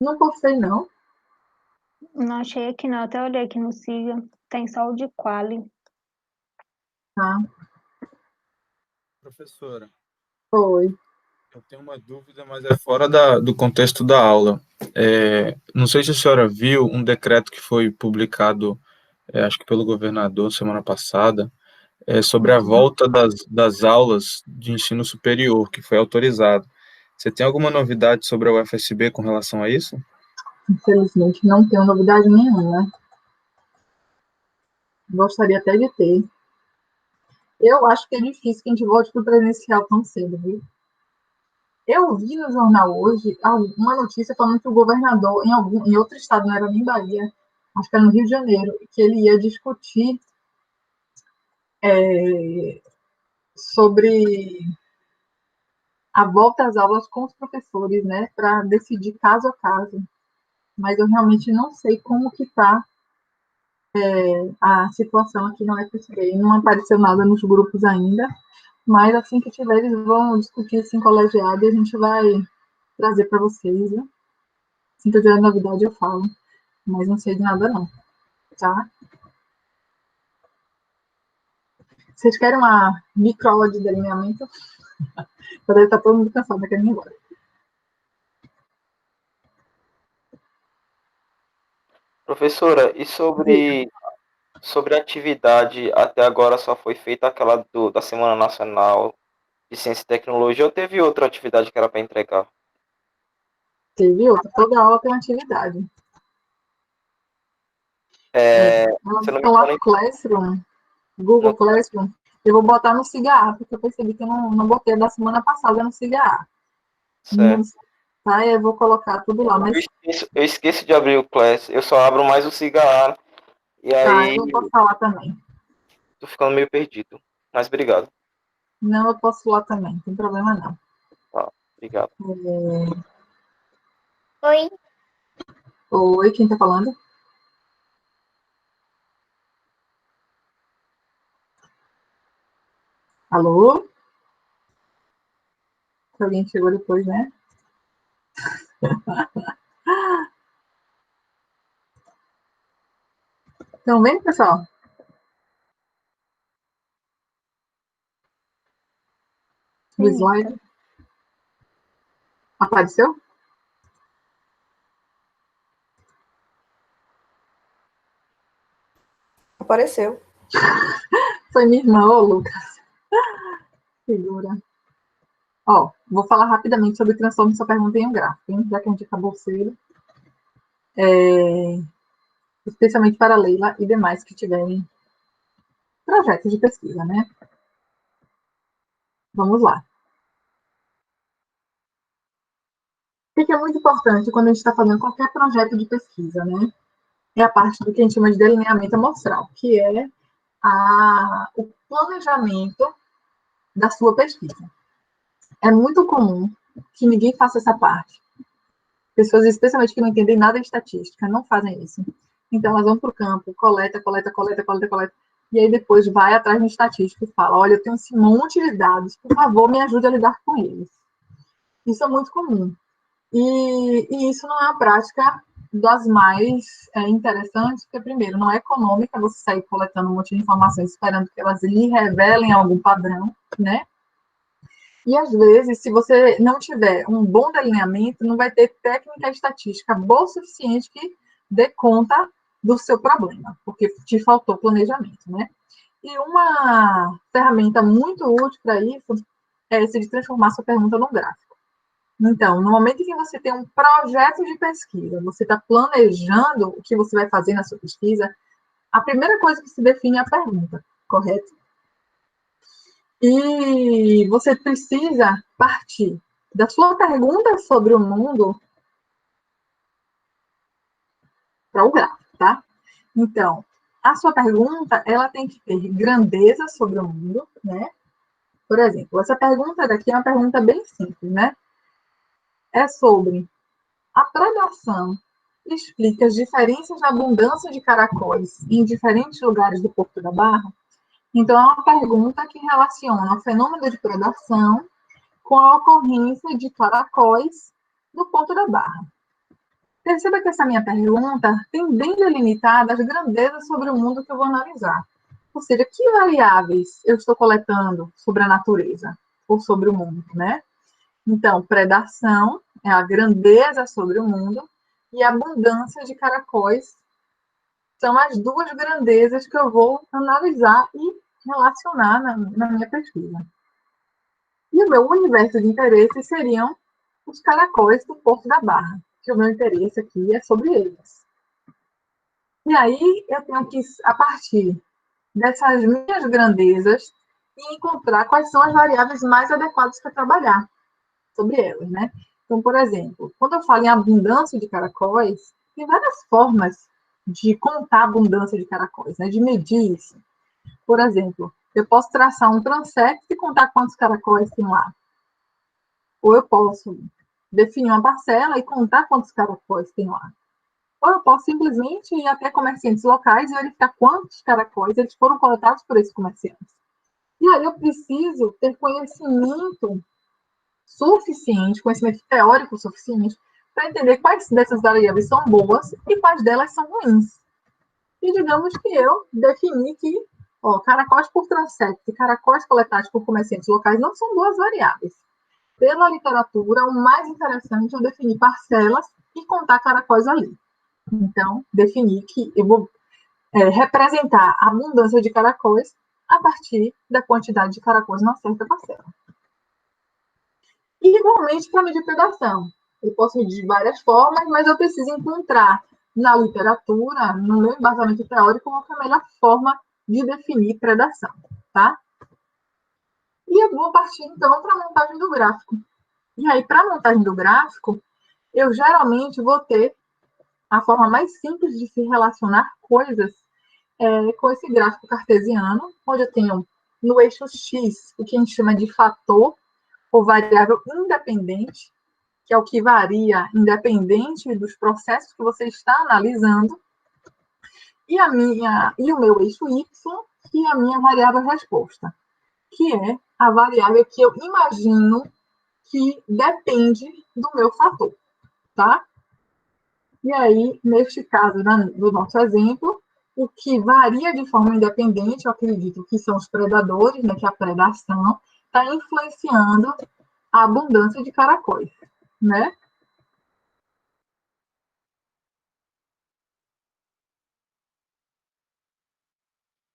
Não postei, não. Não achei aqui, não. Até olhei aqui no Siga. Tem só o de Quali. Tá. Professora, Foi. eu tenho uma dúvida, mas é fora do contexto da aula. Não sei se a senhora viu um decreto que foi publicado, acho que pelo governador semana passada, sobre a volta das aulas de ensino superior, que foi autorizado. Você tem alguma novidade sobre a UFSB com relação a isso? Infelizmente, não tenho novidade nenhuma. Gostaria até de ter. Eu acho que é difícil que a gente volte para o presencial tão cedo, viu? Eu vi no jornal hoje uma notícia falando que o governador, em outro estado, não era nem Bahia, acho que era no Rio de Janeiro, que ele ia discutir sobre a volta às aulas com os professores, né, para decidir caso a caso. Mas eu realmente não sei como que está a situação aqui na UFSB. Não apareceu nada nos grupos ainda, mas assim que tiver, eles vão discutir isso em colegiado e a gente vai trazer para vocês, né? Se tiver novidade, eu falo. Mas não sei de nada, não. Tá? Vocês querem uma microaula de delineamento? Deve estar todo mundo cansado, querendo ir embora. Professora, e sobre a atividade, até agora só foi feita aquela da Semana Nacional de Ciência e Tecnologia, ou teve outra atividade que era para entregar? Teve outra. Toda aula tem atividade. Se Elas eu não me estão lá engano, no Classroom, Google Classroom. Eu vou botar no SIGA, porque eu percebi que eu não botei a da semana passada no SIGA. Certo. Tá, eu vou colocar tudo lá, mas Eu esqueço de abrir o Class, eu só abro mais o cigarro, e tá, aí eu vou postar lá também. tô ficando meio perdido. Mas obrigado. Não, eu posso lá também, não tem problema não. Tá, obrigado. Oi. Oi, quem tá falando? Alô? Se alguém chegou depois, né? Então, vem, pessoal. O slide. Apareceu? Apareceu. Foi minha irmã, ô Lucas. Segura. Ó, vou falar rapidamente sobre transforme sua pergunta em um gráfico, hein? Já que a gente acabou cedo. Especialmente para a Leila e demais que tiverem projetos de pesquisa, né? Vamos lá. O que é muito importante quando a gente está fazendo qualquer projeto de pesquisa, né? É a parte do que a gente chama de delineamento amostral, que é o planejamento da sua pesquisa. É muito comum que ninguém faça essa parte. Pessoas, especialmente que não entendem nada de estatística, não fazem isso. Então, elas vão para o campo, coleta, e aí depois vai atrás de estatística e fala, olha, eu tenho esse monte de dados, por favor, me ajude a lidar com eles. Isso é muito comum. E isso não é uma prática das mais interessantes, porque, primeiro, não é econômica você sair coletando um monte de informações esperando que elas lhe revelem algum padrão, né? E, às vezes, se você não tiver um bom delineamento, não vai ter técnica estatística boa o suficiente que dê conta do seu problema, porque te faltou planejamento, né? E uma ferramenta muito útil para isso é esse de transformar sua pergunta num gráfico. Então, no momento em que você tem um projeto de pesquisa, você está planejando o que você vai fazer na sua pesquisa, a primeira coisa que se define é a pergunta, correto? E você precisa partir da sua pergunta sobre o mundo para o gráfico, tá? Então, a sua pergunta, ela tem que ter grandeza sobre o mundo, né? Por exemplo, essa pergunta daqui é uma pergunta bem simples, né? É sobre a predação explica as diferenças na abundância de caracóis em diferentes lugares do Porto da Barra. Então, é uma pergunta que relaciona o fenômeno de predação com a ocorrência de caracóis no Porto da Barra. Perceba que essa minha pergunta tem bem delimitadas as grandezas sobre o mundo que eu vou analisar. Ou seja, que variáveis eu estou coletando sobre a natureza ou sobre o mundo, né? Então, predação é a grandeza sobre o mundo e a abundância de caracóis são as duas grandezas que eu vou analisar e relacionar na minha pesquisa. E o meu universo de interesse seriam os caracóis do Porto da Barra, que o meu interesse aqui é sobre eles. E aí eu tenho que, a partir dessas minhas grandezas, encontrar quais são as variáveis mais adequadas para trabalhar sobre elas, né? Então, por exemplo, quando eu falo em abundância de caracóis, tem várias formas de contar a abundância de caracóis, né? De medir isso. Por exemplo, eu posso traçar um transecto e contar quantos caracóis tem lá. Ou eu posso definir uma parcela e contar quantos caracóis tem lá. Ou eu posso simplesmente ir até comerciantes locais e verificar quantos caracóis eles foram coletados por esses comerciantes. E aí eu preciso ter conhecimento suficiente, conhecimento teórico suficiente, para entender quais dessas variáveis são boas e quais delas são ruins. E digamos que eu defini que caracóis por transecto e caracóis coletados por comerciantes locais não são duas variáveis. Pela literatura, o mais interessante é eu definir parcelas e contar caracóis ali. Então, definir que eu vou representar a abundância de caracóis a partir da quantidade de caracóis numa certa parcela. E, igualmente, para medir predação. Eu posso medir de várias formas, mas eu preciso encontrar na literatura, no meu embasamento teórico, qual é a melhor forma de definir predação, tá? E eu vou partir, então, para a montagem do gráfico. E aí, para a montagem do gráfico, eu geralmente vou ter a forma mais simples de se relacionar coisas com esse gráfico cartesiano, onde eu tenho no eixo X o que a gente chama de fator ou variável independente, que é o que varia independente dos processos que você está analisando, e o meu eixo Y, que é a minha variável resposta, que é a variável que eu imagino que depende do meu fator, tá? E aí, neste caso, do nosso exemplo, o que varia de forma independente, eu acredito que são os predadores, né, que a predação está influenciando a abundância de caracóis, né?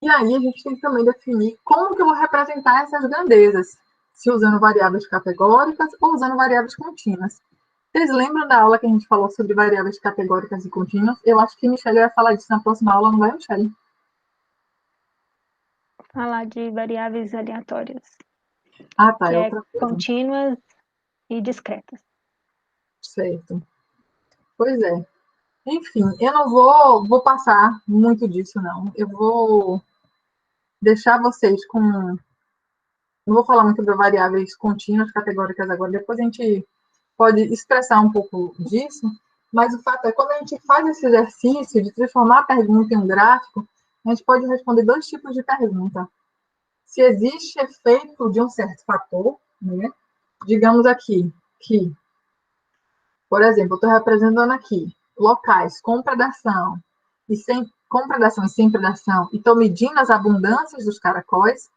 E aí a gente tem que também definir como que eu vou representar essas grandezas, se usando variáveis categóricas ou usando variáveis contínuas. Vocês lembram da aula que a gente falou sobre variáveis categóricas e contínuas? Eu acho que a Michelle vai falar disso na próxima aula, não vai, Michelle? Falar de variáveis aleatórias, Ah, tá, que é é outra coisa. contínuas e discretas. Certo. Pois é. Enfim, eu não vou passar muito disso, não. Eu vou deixar vocês com... Não vou falar muito sobre variáveis contínuas, categóricas agora. Depois a gente pode expressar um pouco disso, mas o fato é, quando a gente faz esse exercício de transformar a pergunta em um gráfico, a gente pode responder dois tipos de pergunta. Se existe efeito de um certo fator, né? Digamos aqui que, por exemplo, eu estou representando aqui locais com predação e sem predação, e estou medindo as abundâncias dos caracóis,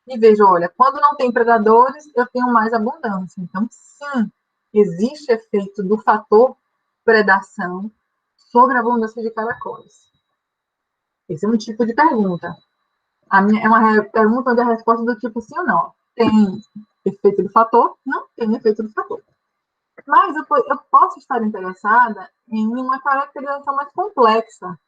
e vejo, olha, quando não tem predadores, eu tenho mais abundância. Então, sim, existe efeito do fator predação sobre a abundância de caracóis. Esse é um tipo de pergunta. É uma pergunta onde a resposta é do tipo sim ou não. Tem efeito do fator? Não tem efeito do fator. Mas eu posso estar interessada em uma caracterização mais complexa.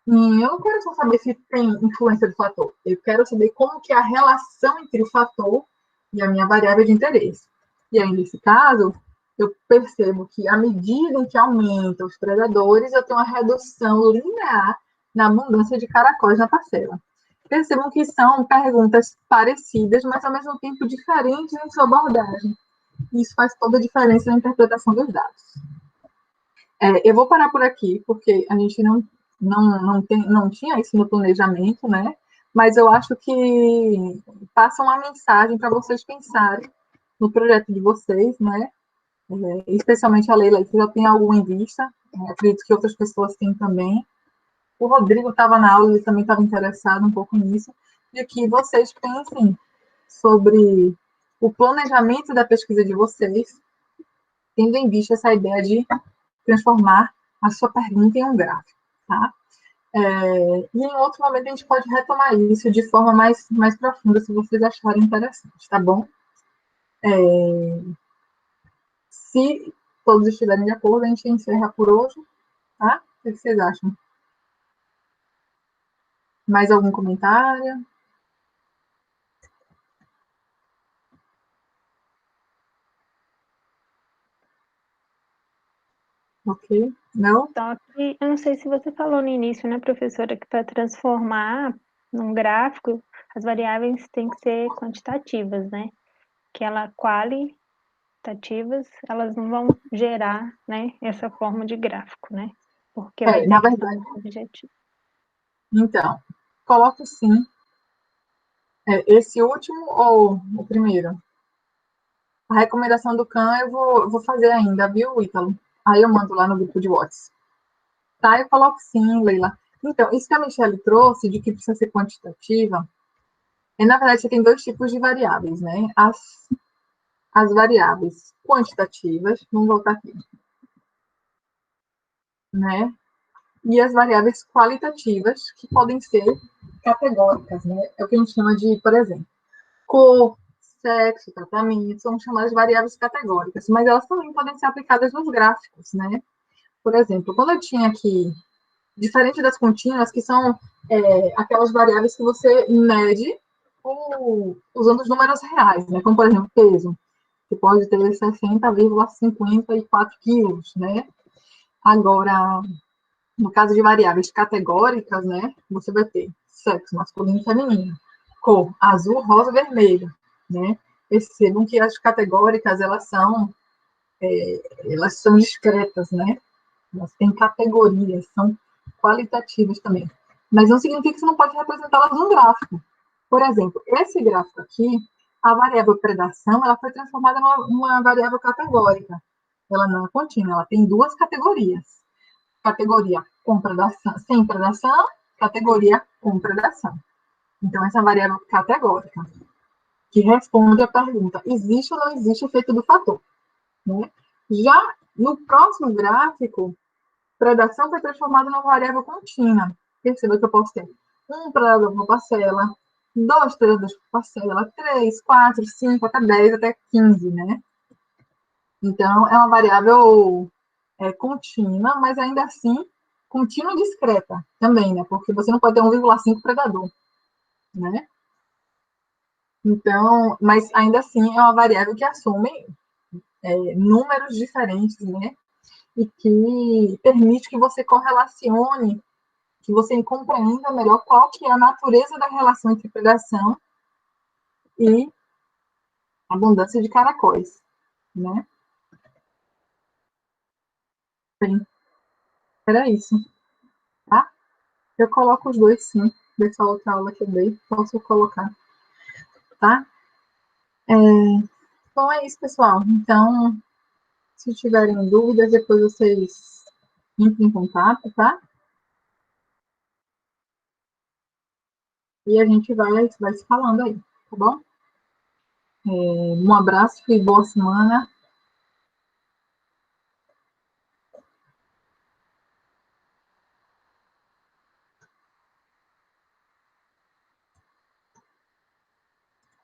Eu não quero só saber se tem influência do fator. Eu quero saber como que é a relação entre o fator e a minha variável de interesse. E aí, nesse caso, eu percebo que, à medida em que aumentam os predadores, eu tenho uma redução linear na abundância de caracóis na parcela. Percebam que são perguntas parecidas, mas, ao mesmo tempo, diferentes em sua abordagem. Isso faz toda a diferença na interpretação dos dados. Eu vou parar por aqui, porque a gente não tinha isso no planejamento, né? Mas eu acho que passa uma mensagem para vocês pensarem no projeto de vocês, né? Especialmente a Leila, que já tem algo em vista, acredito que outras pessoas têm também. O Rodrigo estava na aula, ele também estava interessado um pouco nisso, de que vocês pensem sobre o planejamento da pesquisa de vocês, tendo em vista essa ideia de transformar a sua pergunta em um gráfico, tá? E em outro momento a gente pode retomar isso de forma mais profunda, se vocês acharem interessante, tá bom? Se todos estiverem de acordo, a gente encerra por hoje, tá? O que vocês acham? Mais algum comentário? Ok? Não? Só que eu não sei se você falou no início, né, professora, que para transformar num gráfico, as variáveis têm que ser quantitativas, né? Que ela qualitativas, elas não vão gerar, né, essa forma de gráfico, né? Porque vai ter Na que ser verdade. objetivo. Então, coloque sim. Esse último ou o primeiro? A recomendação do CAN eu vou fazer ainda, viu, Ítalo? Aí eu mando lá no grupo de WhatsApp. Tá, eu coloco sim, Leila. Então, isso que a Michelle trouxe, de que precisa ser quantitativa, na verdade, você tem dois tipos de variáveis, né? As variáveis quantitativas, vamos voltar aqui, né? E as variáveis qualitativas, que podem ser categóricas, né? É o que a gente chama de, por exemplo, cor, sexo, tratamento, são chamadas de variáveis categóricas, mas elas também podem ser aplicadas nos gráficos, né? Por exemplo, quando eu tinha aqui, diferente das contínuas, que são aquelas variáveis que você mede usando os números reais, né? Como, por exemplo, peso, que pode ter 60,54 quilos, né? Agora, no caso de variáveis categóricas, né? Você vai ter sexo masculino e feminino, cor azul, rosa, vermelho, né? Percebam que as categóricas, elas são discretas, né? Elas têm categorias, são qualitativas também. Mas não significa que você não pode representá-las num gráfico. Por exemplo, esse gráfico aqui, a variável predação, ela foi transformada numa variável categórica. Ela não é contínua, ela tem duas categorias. Categoria com predação, sem predação, categoria com predação. Então, essa variável categórica, que responde à pergunta, existe ou não existe efeito do fator? Né? Já no próximo gráfico, predação foi transformada numa variável contínua. Perceba que eu posso ter um predador por parcela, dois predadores por parcela, 3, 4, 5, até 10, até 15, né? Então, é uma variável contínua, mas ainda assim, contínua e discreta também, né? Porque você não pode ter 1,5 predador, né? Então, mas ainda assim é uma variável que assume números diferentes, né? E que permite que você correlacione, que você compreenda melhor qual que é a natureza da relação entre predação e abundância de caracóis, né? Bem, era isso, tá? Eu coloco os dois, sim, dessa outra aula que eu dei, posso colocar, tá? Então é isso, pessoal. Então, se tiverem dúvidas, depois vocês entrem em contato, tá? E a gente vai se falando aí, tá bom? Um abraço e boa semana.